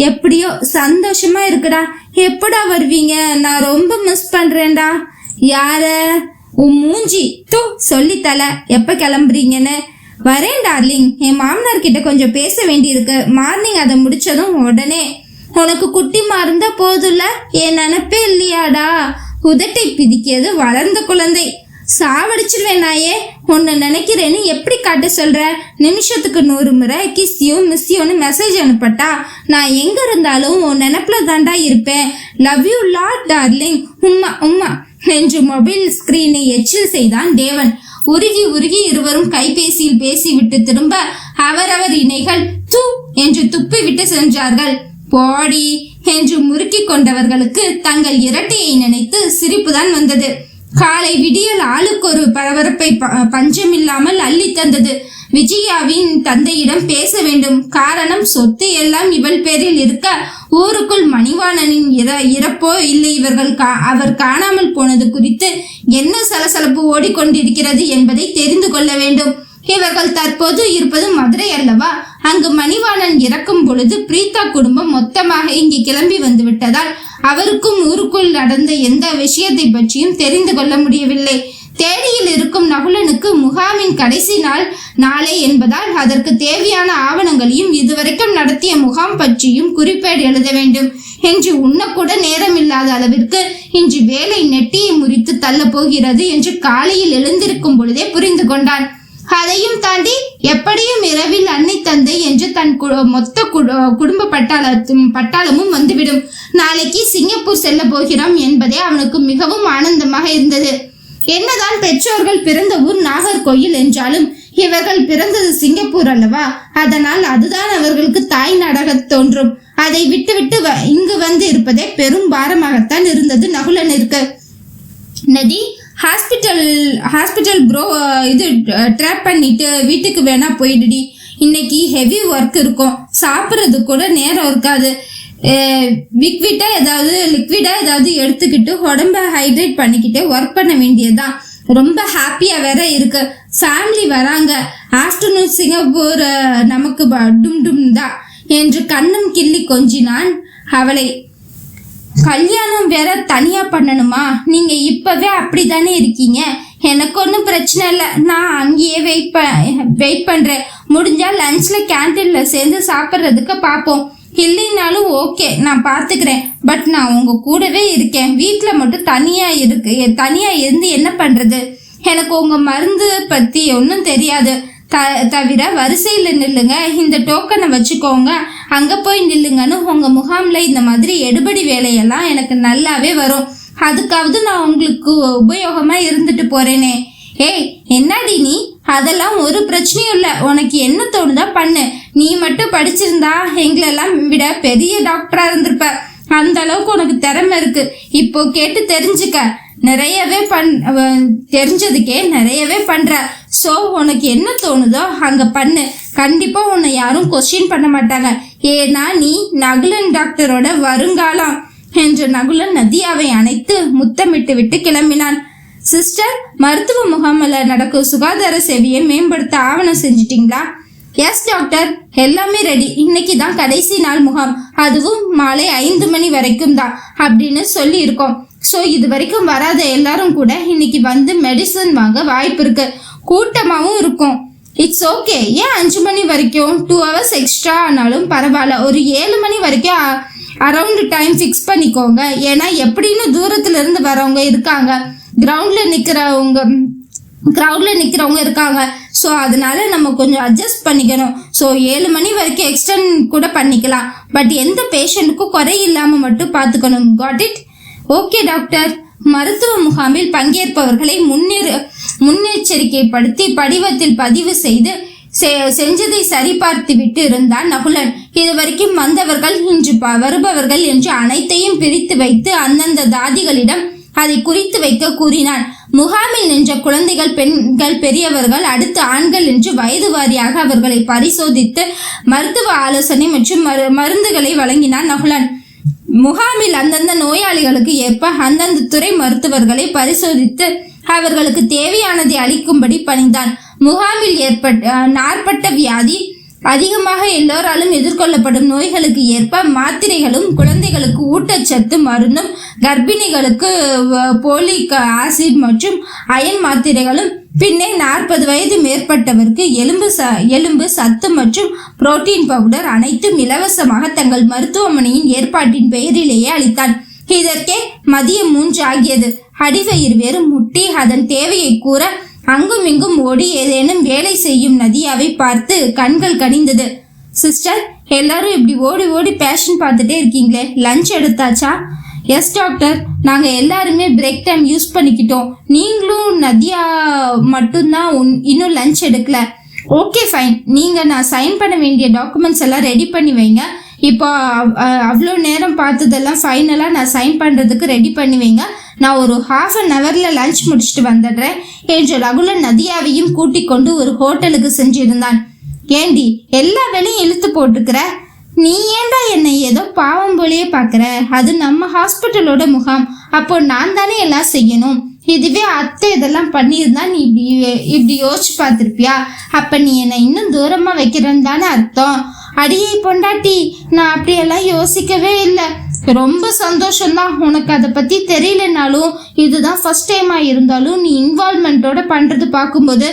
எப்படியோ சந்தோஷமா இருக்குடா. எப்படா வருவீங்க? நான் ரொம்ப மிஸ் பண்றேன்டா. யார? உன் மூஞ்சி தூ சொல்லித்தல. எப்ப கிளம்புறீங்கன்னு? வரேன் டார்லிங். என் மாமனார் கிட்ட கொஞ்சம் பேச வேண்டியிருக்கு. மார்னிங் அதை முடிச்சதும் உடனே. உனக்கு குட்டிமா இருந்தா போதும்ல. என் நினைப்பே இல்லையாடா? உதட்டை பிதிக்கியது வளர்ந்த குழந்தை. சாவடிச்சிருவேன் நாயே. உன்னை நினைக்கிறேன்னு எப்படி காட்ட சொல்ற? நிமிஷத்துக்கு 100 முறை கிஸ்யூ மிஸ்யூன்னு மெசேஜ் அனுப்பட்டா நான் எங்க இருந்தாலும் உன் நினைப்புல தாண்டா இருப்பேன். Love you lot darling. உம்மா உம்மா என்று மொபைல் ஸ்கிரீனை எச்சில் செய்தான் தேவன். உருகி உருகி இருவரும் கைபேசியில் பேசிவிட்டு திரும்ப அவரவர் இணைகள் தூ என்று துப்பி விட்டு சென்றார்கள். போடி என்று முறுக்கி கொண்டவர்களுக்கு தங்கள் இரட்டையை நினைத்து சிரிப்புதான் வந்தது. காலை விடியல் ஆளுக்கு ஒரு பரபரப்பை பஞ்சமில்லாமல் அள்ளி தந்தது. விஜயாவின் தந்தையிடம் பேச வேண்டும். காரணம், சொத்து எல்லாம் இவள் பேரில் இருக்க ஊருக்குள் மணிவாணனின் இறப்போ இல்லை அவர் காணாமல் போனது குறித்து என்ன சலசலப்பு ஓடிக்கொண்டிருக்கிறது என்பதை தெரிந்து கொள்ள வேண்டும். இவர்கள் தற்போது இருப்பது மதுரை அல்லவா? அங்கு மணிவாணன் இறக்கும் பொழுது பிரீதா குடும்பம் மொத்தமாக இங்கே கிளம்பி வந்து விட்டதால் அவருக்கும் ஊருக்குள் நடந்த எந்த விஷயத்தை பற்றியும் தெரிந்து கொள்ள முடியவில்லை. தேனியில் இருக்கும் நகுலனுக்கு முகாமின் கடைசி நாள் நாளை என்பதால் அதற்கு தேவையான ஆவணங்களையும் இதுவரைக்கும் நடத்திய முகாம் பற்றியும் குறிப்பேடு எழுத வேண்டும் என்று உண்ணக்கூட நேரம் இல்லாத அளவிற்கு இன்று வேலை நெட்டியை முறித்து தள்ள போகிறது என்று காலையில் எழுந்திருக்கும் பொழுதே புரிந்து கொண்டான். அதையும் தாண்டி எப்படியும் இரவில் அன்னை தந்தை என்று தன் மொத்த குடும்ப பட்டாளமும் வந்துவிடும். நாளைக்கு சிங்கப்பூர் செல்ல போகிறோம் என்பதே அவனுக்கு மிகவும் ஆனந்தமாக இருந்தது. என்னதான் பெற்றோர்கள் பிறந்த ஊர் நாகர்கோயில் என்றாலும் இவர்கள் பிறந்தது சிங்கப்பூர் அல்லவா? அதனால் அதுதான் அவர்களுக்கு தாய் நாடாக தோன்றும். அதை விட்டு இங்கு வந்து இருப்பதே பெரும் பாரமாகத்தான் இருந்தது நகுலனிற்கு. நதி, ஹாஸ்பிட்டல் ப்ரோ இது ட்ராப் பண்ணிட்டு வீட்டுக்கு வேணா போயிடுடி. இன்னைக்கு ஹெவி ஒர்க் இருக்கும். சாப்பிட்றது கூட நேரம் இருக்காது. லிக்விடா ஏதாவது எடுத்துக்கிட்டு உடம்ப ஹைட்ரேட் பண்ணிக்கிட்டே ஒர்க் பண்ண வேண்டியதுதான். ரொம்ப ஹாப்பியா வேற இருக்கு. ஃபேமிலி வராங்க. ஆஃப்டர்நூன் சிங்கப்பூர் நமக்கு டும் டும் தான் என்று கண்ணம் கிள்ளி கொஞ்சினான் அவளை. கல்யாணம் வேற தனியா பண்ணணுமா? நீங்க இப்பவே அப்படித்தானே இருக்கீங்க. எனக்கு ஒன்றும் பிரச்சனை இல்லை. நான் அங்கேயே வெயிட் பண்றேன். முடிஞ்சா லஞ்ச்ல கேன்டீன்ல சேர்ந்து சாப்பிட்றதுக்கு பார்ப்போம். இல்லைனாலும் ஓகே, நான் பார்த்துக்கிறேன். பட் நான் உங்க கூடவே இருக்கேன். வீட்டில் மட்டும் தனியா இருந்து என்ன பண்றது? எனக்கு உங்க மருந்து பத்தி ஒன்றும் தெரியாது. தவிர வரிசையில் நில்லுங்க, இந்த டோக்கனை வச்சுக்கோங்க, அங்க போய் நில்லுங்கன்னு உங்க முகாம்ல இந்த மாதிரி எடுபடி வேலையெல்லாம் எனக்கு நல்லாவே வரும். அதுக்காவது நான் உங்களுக்கு உபயோகமா இருந்துட்டு போறேனே. ஏய், என்னடி நீ? அதெல்லாம் ஒரு பிரச்சனையும் இல்லை. உனக்கு என்ன தோணுதா பண்ணு. நீ மட்டும் படிச்சிருந்தா எங்களெல்லாம் விட பெரிய டாக்டரா இருந்திருப்ப. அந்த அளவுக்கு உனக்கு திறமை இருக்கு. இப்போ கேட்டு தெரிஞ்சுக்க. தெரிஞ்சதுக்கே நிறையவே பண்ற. ஸோ உனக்கு என்ன தோணுதோ அங்க பண்ணு. கண்டிப்பா உன்னை யாரும் கொஸ்டின் பண்ண மாட்டாங்க. ஏன்னா நீ நகுலன் டாக்டரோட வருங்காலம் என்று நகுலன் நதியாவை அணைத்து முத்தமிட்டு விட்டு கிளம்பினான். சிஸ்டர், மருத்துவ முகாமில் நடக்கும் சுகாதார சேவையை மேம்படுத்த ஆவணம் செஞ்சிட்டீங்களா? எஸ் டாக்டர், எல்லாமே ரெடி. இன்னைக்கு தான் கடைசி நாள் முகாம். அதுவும் மாலை 5 மணி வரைக்கும் தான் அப்படின்னு சொல்லி இருக்கோம். ஸோ இது வரைக்கும் வராத எல்லாரும் கூட இன்னைக்கு வந்து மெடிசன் வாங்க வாய்ப்பு இருக்கு. கூட்டமாகவும் இருக்கும். It's okay. ஏன் 5 மணி வரைக்கும் 2 hours எக்ஸ்ட்ரா ஆனாலும் பரவாயில்ல. ஒரு 7 மணி வரைக்கும் அரௌண்ட் டைம் ஃபிக்ஸ் பண்ணிக்கோங்க. ஏன்னா எப்படின்னு தூரத்துல இருந்து வரவங்க இருக்காங்க, கிரவுண்ட்ல நிக்கிறவங்க இருக்காங்க. ஸோ அதனால நம்ம கொஞ்சம் அட்ஜஸ்ட் பண்ணிக்கணும். ஸோ 7 மணி வரைக்கும் எக்ஸ்டெண்ட் கூட பண்ணிக்கலாம். பட் எந்த பேஷண்ட்டுக்கும் குறை இல்லாம மட்டும் பார்த்துக்கணும். Got it? Okay doctor. மருத்துவ முகாமில் பங்கேற்பவர்களை முன்னெச்சரிக்கைப்படுத்தி படிவத்தில் பதிவு செய்து செஞ்சதை சரிபார்த்து விட்டு இருந்தான் நகுலன். இதுவரைக்கும் வந்தவர்கள், இன்று வருபவர்கள் என்று அனைத்தையும் பிரித்து வைத்து அந்தந்த தாதிகளிடம் அதை குறித்து வைக்க கூறினான். முகாமில் நின்ற குழந்தைகள், பெண்கள், பெரியவர்கள், அடுத்து ஆண்கள் என்று வயது வாரியாக அவர்களை பரிசோதித்து மருத்துவ ஆலோசனை மற்றும் மருந்துகளை வழங்கினான் நகுலன். முகாமில் அந்தந்த நோயாளிகளுக்கு ஏற்ப அந்தந்த துறை மருத்துவர்களை பரிசோதித்து அவர்களுக்கு தேவையானதை அளிக்கும்படி பணிந்தான். முகாமில் நாற்பட்ட வியாதி அதிகமாக எல்லோராலும் எதிர்கொள்ளப்படும் நோய்களுக்கு ஏற்ப மாத்திரைகளும், குழந்தைகளுக்கு ஊட்டச்சத்து மருந்தும், கர்ப்பிணிகளுக்கு போலிக் ஆசிட் மற்றும் அயன் மாத்திரைகளும், பின்னே 40 வயது மேற்பட்டவருக்கு எலும்பு சத்து மற்றும் புரோட்டீன் பவுடர் அனைத்தும் இலவசமாக தங்கள் மருத்துவமனையின் ஏற்பாட்டின் பெயரிலேயே அளித்தான். இதற்கே மதியம் 3 ஆகியது. அடிவயிறு வேறு முட்டி அதன் தேவையை கூற அங்கும் இங்கும் ஓடி ஏதேனும் வேலை செய்யும் நதியாவை பார்த்து கண்கள் கனிந்தது. சிஸ்டர், எல்லாரும் இப்படி ஓடி ஓடி பேஷண்ட் பார்த்துட்டே இருக்கீங்களே, லஞ்ச் எடுத்தாச்சா? எஸ் டாக்டர், நாங்கள் எல்லாருமே பிரேக் டைம் யூஸ் பண்ணிக்கிட்டோம். நீங்களும் நதியா மட்டும்தான் இன்னும் லஞ்ச் எடுக்கல. Okay fine. நீங்கள் நான் சைன் பண்ண வேண்டிய டாக்குமெண்ட்ஸ் எல்லாம் ரெடி பண்ணி வைங்க. இப்போ அவ்வளோ நேரம் பார்த்ததெல்லாம் ஃபைனலாக நான் சைன் பண்ணுறதுக்கு ரெடி பண்ணி வைங்க. நான் ஒரு 1/2 hourல லஞ்ச் முடிச்சுட்டு வந்துடுறேன் என்று நகுலன் நதியாவையும் கூட்டிக் கொண்டு ஒரு ஹோட்டலுக்கு சென்றிருந்தான். ஏண்டி எல்லா வேலையும் இழுத்து போட்டுக்கிற? நீ ஏண்டா என்னை ஏதோ பாவம் போலயே பார்க்குற? அது நம்ம ஹாஸ்பிட்டலோட முகாம், அப்போ நான் தானே எல்லாம் செய்யணும். இதுவே அத்தை இதெல்லாம் பண்ணியிருந்தா நீ இப்படி யோசிச்சு பார்த்துருப்பியா? அப்போ நீ என்னை இன்னும் தூரமாக வைக்கிறேன்னு தானே அர்த்தம். அடியை பொண்டாட்டி, நான் அப்படியெல்லாம் யோசிக்கவே இல்லை. ரொம்ப சந்தோஷம்தான். உனக்கு அதை பற்றி தெரியலனாலும் இதுதான் ஃபர்ஸ்ட் டைமாக இருந்தாலும் நீ இன்வால்மெண்ட்டோட பண்ணுறது பார்க்கும்போது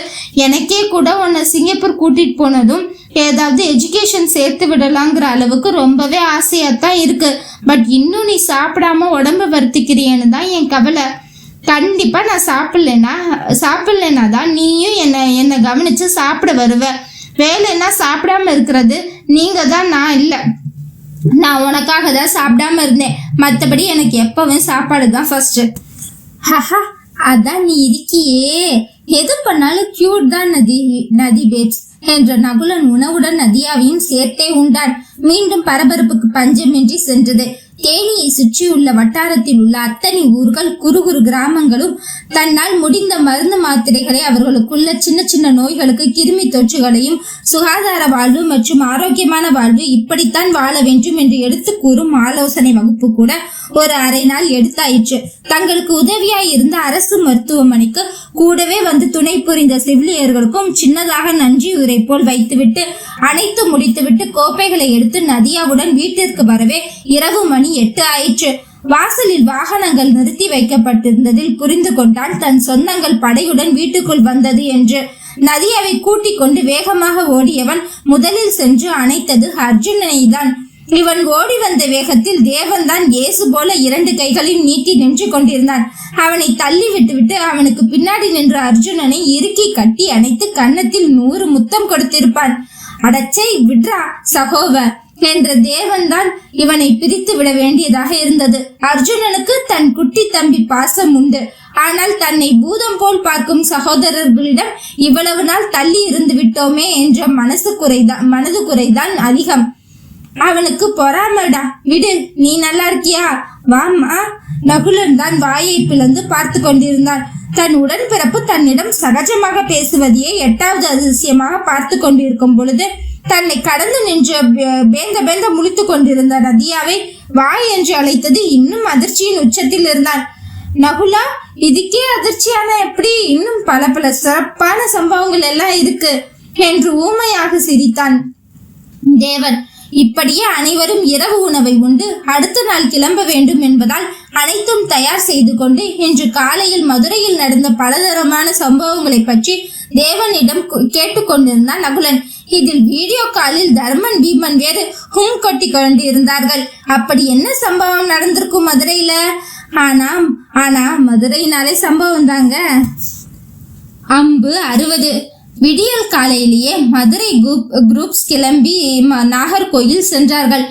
எனக்கே கூட உன்னை சிங்கப்பூர் கூட்டிகிட்டு போனதும் ஏதாவது எஜுகேஷன் சேர்த்து விடலாங்கிற அளவுக்கு ரொம்பவே ஆசையாக தான் இருக்குது. பட் இன்னும் நீ சாப்பிடாம உடம்பு வருத்திக்கிறியன்னு தான் என் கவலை. கண்டிப்பாக நான் சாப்பிட்லனா தான் நீயும் என்னை கவனித்து சாப்பிட வருவ. வேலைன்னா சாப்பிடாம இருக்கிறது நீங்கள் தான், நான் இல்லை. நான் உனக்காக தான் சாப்பிடாம இருந்தேன். மற்றபடி எனக்கு எப்பவும் சாப்பாடு தான் ஃபர்ஸ்ட். ஹஹா, அதான் நீ இருக்கியே. எது பண்ணாலும் கியூட் தான் நதி பேப்ஸ் என்ற நகுலன் உணவுடன் நதியாவையும் சேர்த்தே உண்டான். மீண்டும் பரபரப்புக்கு பஞ்சமின்றி சென்றது. தேனியை சுற்றியுள்ள வட்டாரத்தில் உள்ள அத்தனை ஊர்கள், குறு கிராமங்களும் தன்னால் முடிந்த மருந்து மாத்திரைகளை அவர்களுக்குள்ள சின்ன சின்ன நோய்களுக்கு, கிருமி தொற்றுகளையும், சுகாதார வாழ்வு மற்றும் ஆரோக்கியமான வாழ்வு இப்படித்தான் வாழ வேண்டும் என்று எடுத்து கூறும் ஆலோசனை வகுப்பு கூட ஒரு அரை நாள் எடுத்தாயிற்று. தங்களுக்கு உதவியாய் இருந்த அரசு மருத்துவமனைக்கு கூடவே வந்து துணை புரிந்த செவிலியர்களுக்கும் சின்னதாக நன்றி உரை போல் வைத்துவிட்டு அனைத்து முடித்துவிட்டு கோப்பைகளை எடுத்து நதியாவுடன் வீட்டிற்கு வரவே இரவு மணி 8 ஆயிற்று. வாசலில் வாகனங்கள் நிறுத்தி வைக்கப்பட்டிருந்ததில் புரிந்து கொண்டான் தன் சொந்தங்கள் படையுடன் வீட்டுக்குள் வந்தது என்று. நதியாவை கூட்டிக் கொண்டு வேகமாக ஓடியவன் முதலில் சென்று அணைத்தது அர்ஜுனனை தான். இவன் ஓடி வந்த வேகத்தில் தேவன் தான் இயேசு போல 2 கைகளையும் நீட்டி நின்று கொண்டிருந்தான். அவனை தள்ளி விட்டுவிட்டு அவனுக்கு பின்னாடி நின்ற அர்ஜுனனை இறுக்கி கட்டி அணைத்து கன்னத்தில் 100 முத்தம் கொடுத்திருப்பான். அடச்சை விட்ரா சகோவ என்ற தேவன் தான் இவனை பிரித்து விட வேண்டியதாக இருந்தது. அர்ஜுனனுக்கு தன் குட்டி தம்பி பாசம் உண்டு. ஆனால் தன்னை பூதம் போல் பார்க்கும் சகோதரர்களிடம் இவ்வளவு நாள் தள்ளி இருந்து விட்டோமே என்ற மனது குறைதான் அதிகம். அவனுக்கு பொறாமடா. விடு, நீ நல்லா இருக்கியா? வாமா. நகுலன் தான் வாயை பிளந்து பார்த்து கொண்டிருந்தான். தன் உடன்பிறப்பு தன்னிடம் சகஜமாக பேசுவதையே 8வது அதிசயமாக பார்த்து கொண்டிருக்கும் பொழுது தன்னை கடந்து நின்று பேந்த முழித்து கொண்டிருந்த நதியாவை வாய் என்று அழைத்தது இன்னும் அதிர்ச்சியின் உச்சத்தில் இருந்தான். நகுலா, இதுக்கே அதிர்ச்சியான எப்படி? இன்னும் பல சிறப்பான சம்பவங்கள் எல்லாம் இருக்கு என்று ஊமையாக சிரித்தான் தேவன். இப்படியே அனைவரும் இரவு உணவை உண்டு அடுத்த நாள் கிளம்ப வேண்டும் என்பதால் அனைத்தும் தயார் செய்து கொண்டு இன்று காலையில் மதுரையில் நடந்த பலதரமான சம்பவங்களை பற்றி தேவனிடம் கேட்டுக்கொண்டிருந்தான் நகுலன். இதில் வீடியோ காலில் தர்மன் பீமன் வேறு ஹும் கொட்டி கொண்டிருந்தார்கள். அப்படி என்ன சம்பவம் நடந்திருக்கும் மதுரையில? ஆனா மதுரைனாலே சம்பவம் தாங்க. அம்பு 60. விடியல் காலையிலேயே மதுரை குரூப்ஸ் கிளம்பி நாகர்கோயில் சென்றார்கள்.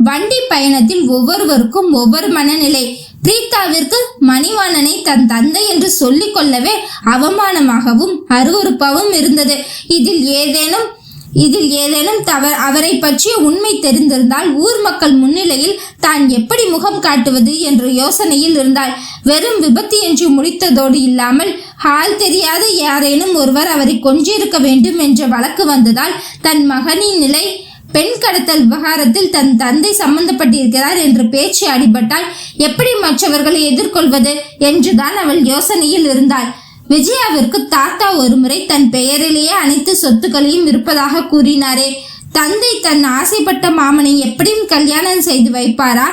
வண்டி பயணத்தில் ஒவ்வொருவருக்கும் ஒவ்வொரு மனநிலை. பிரீத்தாவிற்கு மணிவாணனை தன் தந்தை என்று சொல்லிக் கொள்ளவே அவமானமாகவும் அருவருப்பாகவும் இருந்தது. இதில் ஏதேனும் அவரை பற்றிய உண்மை தெரிந்திருந்தால் ஊர் மக்கள் முன்னிலையில் தான் எப்படி முகம் காட்டுவது என்ற யோசனையில் இருந்தாள். வெறும் விபத்து என்று முடித்ததோடு இல்லாமல் ஆள் தெரியாத யாரேனும் ஒருவர் அவரை கொஞ்சிருக்க வேண்டும் என்ற வழக்கு வந்ததால் தன் மகனின் நிலை, பெண் கடத்தல் விவகாரத்தில் தன் தந்தை சம்பந்தப்பட்டிருக்கிறார் என்ற பேச்சு அடிபட்டால் எப்படி மற்றவர்களை எதிர்கொள்வது என்றுதான் அவள் யோசனையில் இருந்தாள். விஜயாவிற்கு தாத்தா ஒருமுறை தன் பெயரிலேயே அனைத்து சொத்துக்களையும் இருப்பதாக கூறினாரே, தந்தை தன் ஆசைப்பட்ட மாமனை எப்படியும் கல்யாணம் செய்து வைப்பாரா,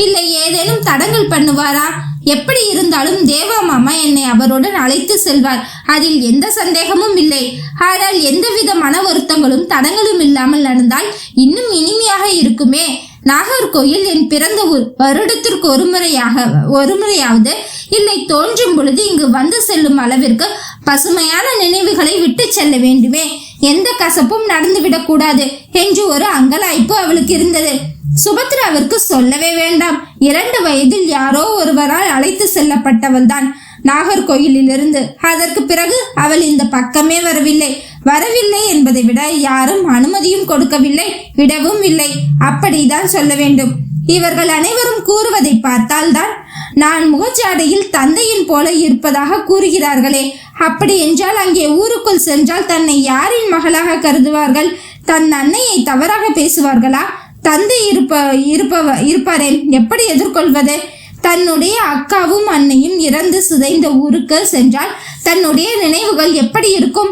இல்லை ஏதேனும் தடங்கல் பண்ணுவாரா? எப்படி இருந்தாலும் தேவா மாமா என்னை அவருடன் அழைத்து செல்வார், அதில் எந்த சந்தேகமும் இல்லை. ஆனால் எந்தவித மன வருத்தங்களும் தடங்களும் இல்லாமல் நடந்தால் இன்னும் இனிமையாக இருக்குமே. நாகர்கோயில் என் பிறந்த ஊர். வருடத்திற்கு ஒருமுறையாவது இல்லை தோன்றும் பொழுது இங்கு வந்து செல்லும் அளவிற்கு பசுமையான நினைவுகளை விட்டு செல்ல வேண்டுமே. எந்த கசப்பும் நடந்துவிடக் கூடாது என்று ஒரு அங்கலாய்ப்பு அவளுக்கு இருந்தது. சுபத்ராவிற்கு சொல்லவே வேண்டாம். 2 வயதில் யாரோ ஒருவரால் அழைத்து செல்லப்பட்டவள் தான் நாகர்கோயிலிருந்து. அதற்கு பிறகு அவள் இந்த பக்கமே வரவில்லை என்பதை விட யாரும் அனுமதியும் கொடுக்கவில்லை, விடவும் இல்லை, அப்படிதான் சொல்ல வேண்டும். இவர்கள் அனைவரும் கூறுவதை பார்த்தால்தான் நான் முகச்சாடையில் தந்தையின் போல இருப்பதாக கூறுகிறார்களே. அப்படி என்றால் அங்கே ஊருக்குள் சென்றால் தன்னை யாரின் மகளாக கருதுவார்கள்? தன் அன்னையை தவறாக பேசுவார்களா? தந்தை இருப்பாரே, எப்படி எதிர்கொள்வது? தன்னுடைய அக்காவும் அன்னையும் இறந்து சிதைந்த ஊருக்கு சென்றால் தன்னுடைய நினைவுகள் எப்படி இருக்கும்?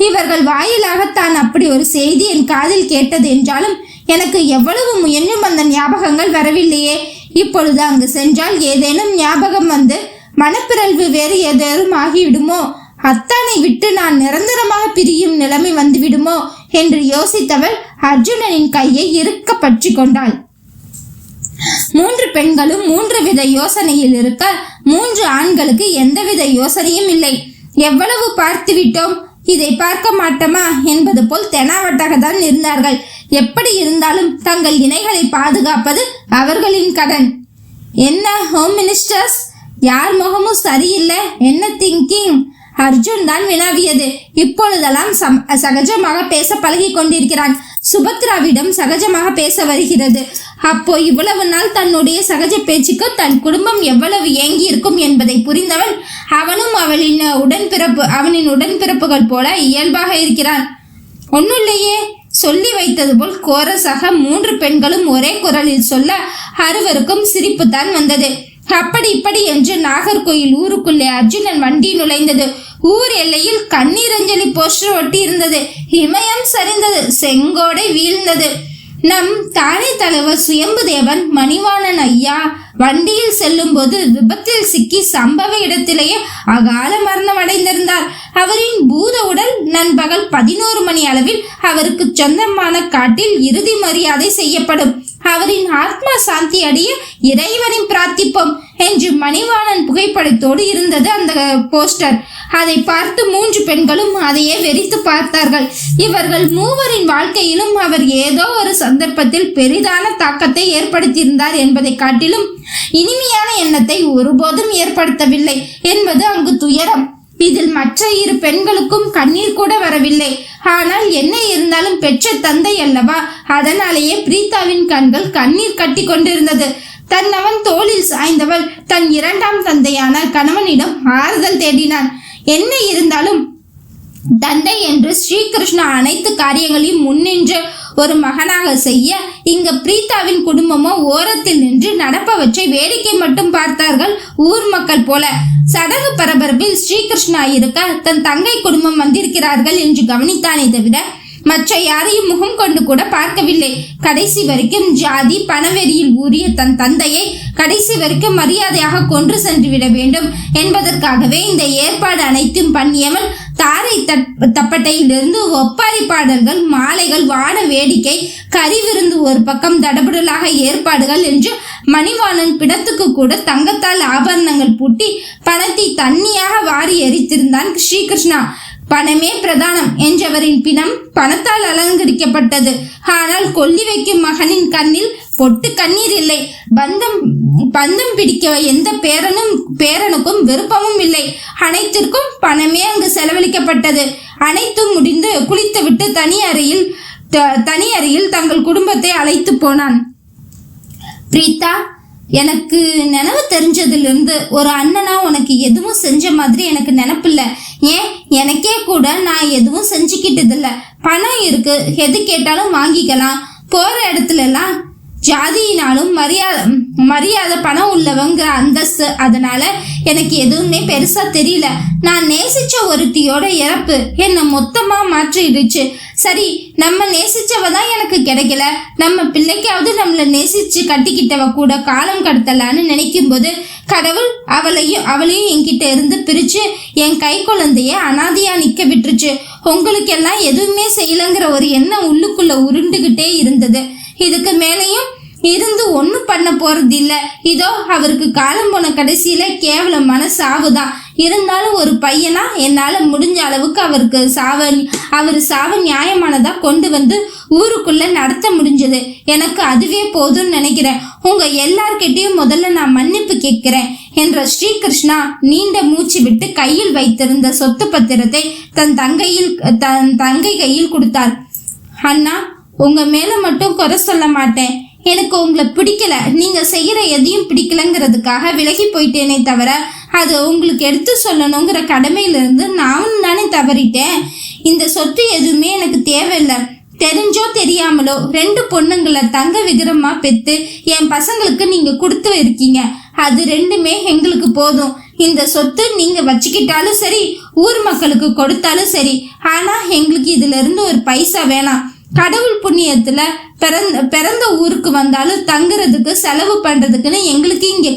இவர்கள் வாயிலாக தான் அப்படி ஒரு செய்தி என் காதில் கேட்டது என்றாலும் எனக்கு எவ்வளவு முயன்றும் அந்த ஞாபகங்கள் வரவில்லையே. இப்பொழுது அங்கு சென்றால் ஏதேனும் ஞாபகம் வந்து மனப்பிறழ்வு வேறு ஏதேனும் ஆகிவிடுமோ, அத்தானை விட்டு நான் நிரந்தரமாக பிரியும் நிலைமை வந்துவிடுமோ என்று யோசித்தவள் அர்ஜுனனின் கையை இறுக்க பற்றி கொண்டாள். 3 பெண்களும் 3 வித யோசனையில் இருக்க 3 ஆண்களுக்கு எந்தவித யோசனையும் இல்லை. எவ்வளவு பார்த்து விட்டோம், இதை பார்க்க மாட்டோமா என்பது போல் தெனாவட்டாக தான் இருந்தார்கள். எப்படி இருந்தாலும் தங்கள் இணைகளை பாதுகாப்பது அவர்களின் கடன். என்ன ஹோம் மினிஸ்டர்ஸ், யார் முகமும் சரியில்லை, என்ன திங்கிங்? அர்ஜுன் தான் வினாவியது. இப்பொழுதெல்லாம் சகஜமாக பேச பழகி கொண்டிருக்கிறான். சுபத்ராவிடம் சகஜமாக பேச வருகிறது. அப்போ இவ்வளவு நாள் தன்னுடைய சகஜ பேச்சுக்கு தன் குடும்பம் எவ்வளவு ஏங்கி இருக்கும் என்பதை புரிந்தவன் அவனும் அவனின் உடன்பிறப்புகள் போல இயல்பாக இருக்கிறான். ஒன்னுல்லையே, சொல்லி வைத்தது போல் கோரஸாக 3 பெண்களும் ஒரே குரலில் சொல்ல அறுவருக்கும் சிரிப்புத்தான் வந்தது. அப்படி இப்படி என்று நாகர்கோயில் ஊருக்குள்ளே அர்ஜுனன் வண்டி நுழைந்தது. ஊர் எல்லையில் கண்ணீரஞ்சலி போஸ்டர் ஒட்டி இருந்தது. இமயம் சரிந்தது, செங்கோடை வீழ்ந்தது. நம் தானே தலைவர் சுயம்புதேவன் மணிவாணன் ஐயா வண்டியில் செல்லும் போது விபத்தில் சிக்கி சம்பவ இடத்திலேயே அகால மரணம் அடைந்திருந்தார். அவரின் பூத உடல் நண்பகல் 11 மணி அளவில் அவருக்கு சொந்தமான காட்டில் இறுதி மரியாதை செய்யப்படும். அவரின் ஆத்மா சாந்தி அடைய இறைவனின் பிரார்த்திப்போம் என்று மணிவாணன் புகைப்படத்தோடு இருந்தது அந்த போஸ்டர். அதை பார்த்து 3 பெண்களும் அதையே வெறித்து பார்த்தார்கள். இவர்கள் மூவரின் வாழ்க்கையிலும் அவர் ஏதோ ஒரு சந்தர்ப்பத்தில் பெரிதான தாக்கத்தை ஏற்படுத்தியிருந்தார் என்பதை காட்டிலும் இனிமையான எண்ணத்தை ஒருபோதும் ஏற்படுத்தவில்லை என்பது அங்கு துயரம். இதில் மற்ற 2 பெண்களுக்கும் கண்ணீர் கூட வரவில்லை. ஆனால் என்ன இருந்தாலும் பெற்ற தந்தை அல்லவா, அதனாலேயே பிரீத்தாவின் கண்கள் கண்ணீர் கட்டி கொண்டிருந்தது. அவன் தோளில் சாய்ந்தவள் தன் 2ஆம் தந்தையான கணவனிடம் ஆறுதல் தேடினான். என்ன இருந்தாலும் தந்தை என்று ஸ்ரீகிருஷ்ணா அனைத்து காரியங்களையும் முன்னின்று ஒரு மகனாக செய்ய இங்க பிரீத்தாவின் குடும்பமோ ஓரத்தில் நின்று நடப்பவற்றை வேடிக்கை மட்டும் பார்த்தார்கள் ஊர் மக்கள் போல. சடங்கு பரபரப்பில் ஸ்ரீகிருஷ்ணா இருக்க தன் தங்கை குடும்பம் வந்திருக்கிறார்கள் என்று கவனித்தானே தவிர மற்ற யாரையும் முகம் கொண்டு கூட பார்க்கவில்லை. கடைசி வரைக்கும் ஜாதி பணவெறியில் ஊறிய தன் தந்தையை கடைசி வரைக்கும் மரியாதையாக கொன்று சென்று விட வேண்டும் என்பதற்காகவே இந்த ஏற்பாடு அனைத்தும் பண்ணியவன் தாரை தப்பட்டையிலிருந்து ஒப்பாரி பாடல்கள், மாலைகள், வான வேடிக்கை, கறி விருந்து ஒரு பக்கம், தடபுடலாக ஏற்பாடுகள் என்று மணிவாணன் பிடத்துக்கு கூட தங்கத்தால் ஆபரணங்கள் பூட்டி பணத்தை தண்ணியாக வாரி எரித்திருந்தான் ஸ்ரீகிருஷ்ணா. பணமே பிரதானம் என்றவரின் பிணம் பணத்தால் அலங்கரிக்கப்பட்டது. ஆனால் கொல்லி வைக்கும் மகனின் கண்ணில் பொட்டு கண்ணீர் இல்லை. பந்தம் பிடிக்க எந்த பேரனுக்கும் விருப்பமும் இல்லை. அனைத்திற்கும் பணமே அங்கு செலவழிக்கப்பட்டது. அனைத்தும் முடிந்து குளித்துவிட்டு தனி அறையில் தங்கள் குடும்பத்தை அழைத்து போனான். பிரீதா, எனக்கு நினைவு தெரிஞ்சதிலிருந்து ஒரு அண்ணனா உனக்கு எதுவும் செஞ்ச மாதிரி எனக்கு நினப்பில்லை. ஏன், எனக்கே கூட நான் எதுவும் செஞ்சுக்கிட்டதில்ல. பணம் இருக்கு, எது கேட்டாலும் வாங்கிக்கலாம். போற இடத்துல எல்லாம் ஜாதியினாலும் மரியாதை பணம் உள்ளவங்கிற அந்தஸ்து. அதனால எனக்கு எதுவுமே பெருசா தெரியல. நான் நேசிச்ச ஒருத்தியோட இறப்பு என்னை மொத்தமா மாற்றிடுச்சு. சரி, நம்ம நேசிச்சவ தான் எனக்கு கிடைக்கல, நம்ம பிள்ளைக்காவது நம்மளை நேசிச்சு கட்டிக்கிட்டவ கூட காலம் கடத்தலான்னு நினைக்கும் போது கடவுள் அவளையும் என்கிட்ட இருந்து பிரிச்சு என் கை குழந்தைய அனாதையா நிக்க விட்டுருச்சு. உங்களுக்கெல்லாம் எதுவுமே செய்யலங்கிற ஒரு எண்ணம் உள்ளுக்குள்ள உருண்டுகிட்டே இருந்தது. இதுக்கு மேலையும் இருந்து ஒன்றும் பண்ண போறது இல்ல. இதோ அவருக்கு காலம் போன கடைசியில கேவலமான சாவுதான். இருந்தாலும் ஒரு பையனா என்னால முடிஞ்ச அளவுக்கு அவர் சாவ நியாயமானதா கொண்டு வந்து ஊருக்குள்ள நடத்த முடிஞ்சது. எனக்கு அதுவே போதும்னு நினைக்கிறேன். உங்க எல்லார்கிட்டையும் முதல்ல நான் மன்னிப்பு கேட்கிறேன் என்ற ஸ்ரீகிருஷ்ணா நீண்ட மூச்சு விட்டு கையில் வைத்திருந்த சொத்து பத்திரத்தை தன் தங்கை கையில் கொடுத்தார். அண்ணா, உங்க மேல மட்டும் குறை சொல்ல மாட்டேன். எனக்கு உங்களை பிடிக்கல, நீங்க செய்யற எதையும் பிடிக்கலங்கிறதுக்காக விலகி போயிட்டேனே தவிர அது உங்களுக்கு எடுத்து சொல்லணுங்கிற கடமையிலிருந்து நானும் தானே தவறிட்டேன். இந்த சொத்து எதுவுமே எனக்கு தேவையில்லை. தெரிஞ்சோ தெரியாமலோ 2 பொண்ணுங்களை தங்க விக்கிரமா பெத்து என் பசங்களுக்கு நீங்க கொடுத்து இருக்கீங்க. அது 2மே எங்களுக்கு போதும். இந்த சொத்து நீங்க வச்சுக்கிட்டாலும் சரி, ஊர் மக்களுக்கு கொடுத்தாலும் சரி, ஆனா எங்களுக்கு இதுல இருந்து ஒரு பைசா வேணாம். கடவுள் புண்ணியத்துல பிறந்த ஊருக்கு வந்தாலும் தங்குறதுக்கு செலவு பண்றதுக்குன்னு எங்களுக்கு இங்க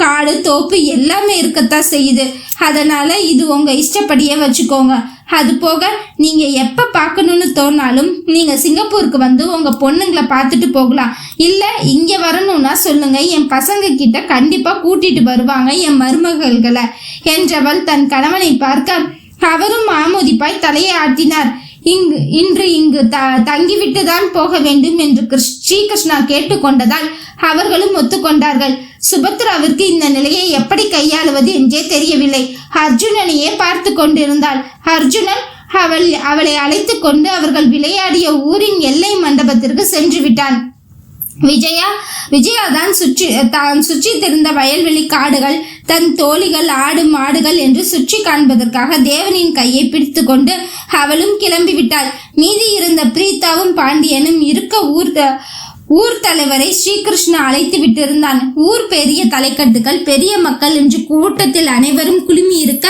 காடு தோப்பு எல்லாமே இருக்கத்தான் செய்யுது. அதனால இது உங்க இஷ்டப்படியே வச்சுக்கோங்க. அது போக நீங்க எப்ப பார்க்கணும்னு தோணாலும் நீங்க சிங்கப்பூருக்கு வந்து உங்க பொண்ணுங்களை பார்த்துட்டு போகலாம். இல்ல இங்க வரணும்னா சொல்லுங்க, என் பசங்க கிட்ட கண்டிப்பா கூட்டிட்டு வருவாங்க என் மருமகள்களை என்றவள் தன் கணவனை பார்க்க அவரும் ஆமோதிப்பாய் தலையை ஆட்டினார். இன்று இங்கு தங்கிவிட்டுதான் போக வேண்டும் என்று ஸ்ரீகிருஷ்ணா கேட்டுக்கொண்டதால் அவர்களும் ஒத்துக்கொண்டார்கள். சுபத்ராவிற்கு இந்த நிலையை எப்படி கையாளுவது என்றே தெரியவில்லை. அர்ஜுனனையே பார்த்து கொண்டிருந்தாள். அர்ஜுனன் அவளை அழைத்து கொண்டு அவர்கள் விளையாடிய ஊரின் எல்லை மண்டபத்திற்கு சென்று விட்டான். விஜயா தான் சுற்றி திரிந்த வயல்வெளி காடுகள், தன் தோழிகள், ஆடு மாடுகள் என்று சுற்றி காண்பதற்காக தேவனின் கையை பிடித்து கொண்டு அவளும் கிளம்பி விட்டாள். மீதி இருந்த பிரீதாவும் பாண்டியனும் இருக்க ஊர் தலைவரை ஸ்ரீகிருஷ்ணா அழைத்து விட்டிருந்தான். ஊர் பெரிய தலைக்கட்டுகள், பெரிய மக்கள் என்று கூட்டத்தில் அனைவரும் குழுமி இருக்க,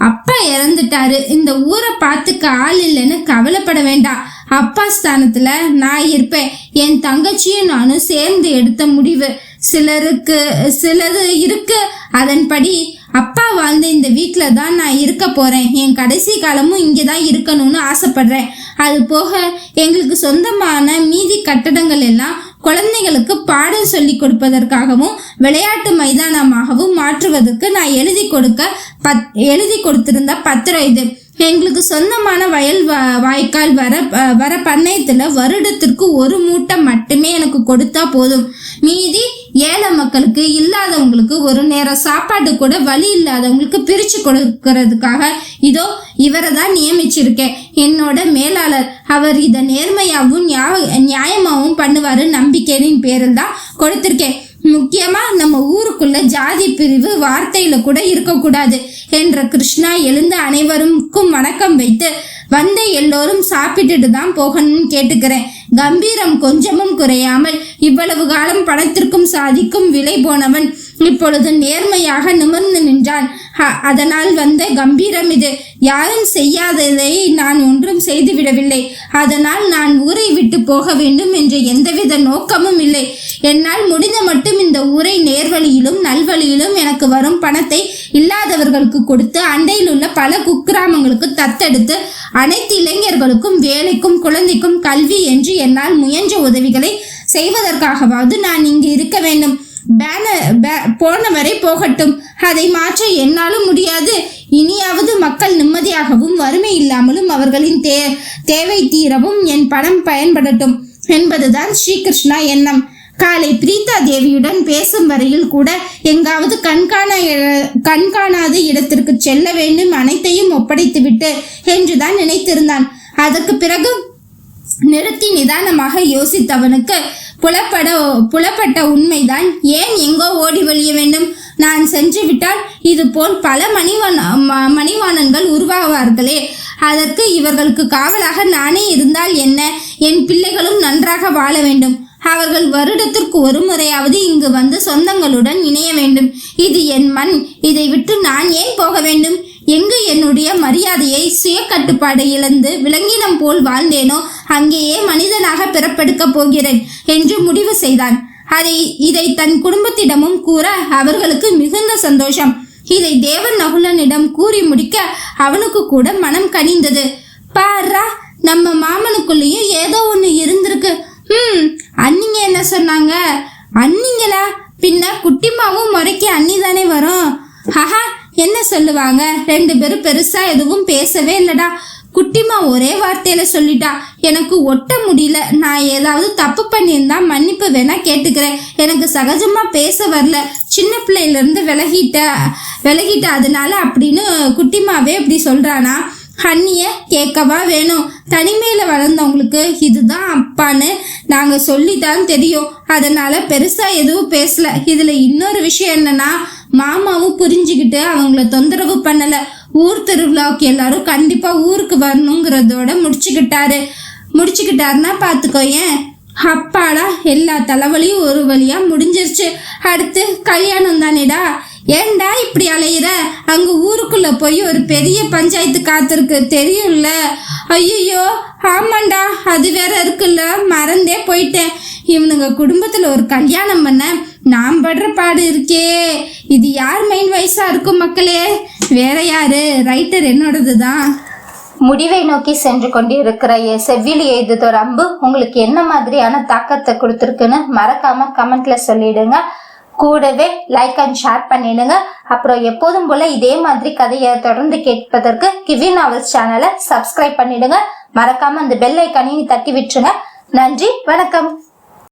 அப்பா இறந்துட்டாரு, இந்த ஊரை பார்த்துக்க ஆள் இல்லைன்னு கவலைப்பட வேண்டாம். அப்பா ஸ்தானத்துல நான் இருப்பேன். என் தங்கச்சியும் நானும் சேர்ந்து எடுத்த முடிவு. சிலது இருக்கு. அதன்படி அப்பா வாழ்ந்த இந்த வீட்டுல தான் நான் இருக்க போறேன். என் கடைசி காலமும் இங்கதான் இருக்கணும்னு ஆசைப்படுறேன். அது போக எங்களுக்கு சொந்தமான மீதி கட்டடங்கள் எல்லாம் குழந்தைகளுக்கு பாடம் சொல்லி கொடுப்பதற்காகவும் விளையாட்டு மைதானமாகவும் மாற்றுவதற்கு நான் எழுதி கொடுத்திருந்த பத்திரம் இது. எங்களுக்கு சொந்தமான வயல் வாய்க்கால் வர பண்ணையத்துல வருடத்திற்கு 1 மூட்டை மட்டுமே எனக்கு கொடுத்தா போதும். மீதி ஏழை மக்களுக்கு, இல்லாதவங்களுக்கு, ஒரு நேரம் சாப்பாடு கூட வழி இல்லாதவங்களுக்கு பிரிச்சு கொடுக்கறதுக்காக இதோ இவரை தான் நியமிச்சிருக்கேன். என்னோட மேலாளர். அவர் இதை நேர்மையாகவும் நியாயமாகவும் பண்ணுவாரு நம்பிக்கையின் பேரில் தான் கொடுத்திருக்கேன். முக்கியமா நம்ம ஊருக்குள்ள ஜாதி பிரிவு வார்த்தையில கூட இருக்கக்கூடாது என்ற கிருஷ்ணா எழுந்து அனைவருக்கும் வணக்கம் வைத்து, வந்த எல்லோரும் சாப்பிட்டுட்டு தான் போகணும்னு கேட்டுக்கிறேன். கம்பீரம் கொஞ்சமும் குறையாமல் இவ்வளவு காலம் பணத்திற்கும் சாதிக்கும் விலை போனவன் இப்பொழுது நேர்மையாக நிமிர்ந்து நின்றான். அதனால் வந்த கம்பீரம் இது. யாரும் செய்யாததை நான் ஒன்றும் செய்துவிடவில்லை. அதனால் நான் ஊரை விட்டு போக வேண்டும் என்ற எந்தவித நோக்கமும் இல்லை. என்னால் முடிந்த மட்டும் இந்த ஊரை நேர்வழியிலும் நல்வழியிலும் எனக்கு வரும் பணத்தை இல்லாதவர்களுக்கு கொடுத்து அண்டையில் உள்ள பல குக்கிராமங்களுக்கு தத்தெடுத்து அனைத்து இளைஞர்களுக்கும் வேலைக்கும் குழந்தைக்கும் கல்வி என்று என்னால் முயன்ற உதவிகளை செய்வதற்காகவாவது நான் இங்கு இருக்க வேண்டும். போனவரை போகட்டும், அதை மாற்ற என்னாலும் முடியாது. இனியாவது மக்கள் நிம்மதியாகவும் வறுமை இல்லாமலும் அவர்களின் தேவை தீரவும் என் பணம் பயன்படட்டும் என்பதுதான் ஸ்ரீகிருஷ்ணா எண்ணம். காலை பிரீதா தேவியுடன் பேசும் வரையில் கூட எங்காவது கண்காணாத இடத்திற்கு செல்ல வேண்டும், அனைத்தையும் ஒப்படைத்துவிட்டு என்றுதான் நினைத்திருந்தான். அதற்கு பிறகு நிறுத்தி நிதானமாக யோசித்தவனுக்கு புலப்பட்ட உண்மைதான். ஏன் எங்கோ ஓடி வழிய வேண்டும்? நான் சென்று விட்டால் இது போல் பல மணிவாணன்கள் உருவாவார்களே. அதற்கு இவர்களுக்கு காவலாக நானே இருந்தால் என்ன? என் பிள்ளைகளும் நன்றாக வாழ வேண்டும். அவர்கள் வருடத்திற்கு ஒரு முறையாவது இங்கு வந்து சொந்தங்களுடன் இணைய வேண்டும். இது என் மண். இதை விட்டு நான் ஏன் போக வேண்டும்? எங்கு என்னுடைய மரியாதையை சுய கட்டுப்பாடு இழந்து விலங்கினம் போல் வாழ்ந்தேனோ அங்கேயே மனிதனாக பிறப்பெடுக்கப் போகிறேன் என்று முடிவு செய்தான். இதை தன் குடும்பத்திடமும் கூற அவர்களுக்கு மிகுந்த சந்தோஷம். இதை தேவன் நகுலனிடம் கூறி முடிக்க அவனுக்கு கூட மனம் கனிந்தது. பாரா, நம்ம மாமனுக்குள்ளேயும் ஏதோ ஒண்ணு இருந்திருக்கு. அண்ணிங்க என்ன சொன்னாங்க? அண்ணிங்களா? பின்ன குட்டிமாவும் முறைக்கு அண்ணி தானே வரும். ஹஹா, என்ன சொல்லுவாங்க? 2 பேரும் பெருசா எதுவும் பேசவே இல்லடா. குட்டிமா ஒரே வார்த்தையில சொல்லிட்டா. எனக்கு ஒட்ட முடியல. நான் ஏதாவது தப்பு பண்ணியிருந்தா மன்னிப்பு வேணா கேட்டுக்கிறேன். எனக்கு சகஜமா பேச வரல. சின்ன பிள்ளையில இருந்து விலகிட்ட அதனால அப்படின்னு குட்டிமாவே இப்படி சொல்றானா? அண்ணிய கேட்கவா வேணும்? தனிமையில வளர்ந்தவங்களுக்கு இதுதான் அப்பான்னு நாங்க சொல்லித்தான் தெரியும். அதனால பெருசா எதுவும் பேசல. இதுல இன்னொரு விஷயம் என்னன்னா, மாமாவும் புரிஞ்சுக்கிட்டு அவங்கள தொந்தரவு பண்ணல. ஊர் திருவிழாவுக்கு எல்லாரும் கண்டிப்பா ஊருக்கு வரணுங்கிறதோட முடிச்சுக்கிட்டாருன்னா பாத்துக்கோ. ஏன் அப்பாடா, எல்லா தலைவலியும் ஒரு வழியா முடிஞ்சிருச்சு. அடுத்து கல்யாணம் தானேடா. ஏண்டா இப்படி அலையிற? அங்க ஊருக்குள்ள போய் ஒரு பெரிய பஞ்சாயத்து காத்திருக்கு, தெரியும்ல? ஐயோ ஆமாண்டா, அது வேற இருக்குல்ல, மறந்தே போயிட்டேன். இவனுங்க குடும்பத்துல ஒரு கல்யாணம் பண்ண நான் படுற பாடு இருக்கே. இது யார் மைண்ட் வயசா இருக்கும் மக்களே? வேற யாரு? ரைட்டர் என்னோடதுதான். முடிவை நோக்கி சென்று கொண்டிருக்கிற செவ்விலி எய்ததோர் அம்பு உங்களுக்கு என்ன மாதிரியான தாக்கத்தை கொடுத்துருக்குன்னு மறக்காம கமெண்ட்ல சொல்லிடுங்க. கூடவே லைக் அண்ட் ஷேர் பண்ணிடுங்க. அப்புறம் எப்போதும் போல இதே மாதிரி கதையை தொடர்ந்து கேட்பதற்கு கிவி நாவல்ஸ் சேனலை சப்ஸ்கிரைப் பண்ணிடுங்க. மறக்காம அந்த பெல் ஐக்கானையும் தட்டி விட்டுருங்க. நன்றி, வணக்கம்.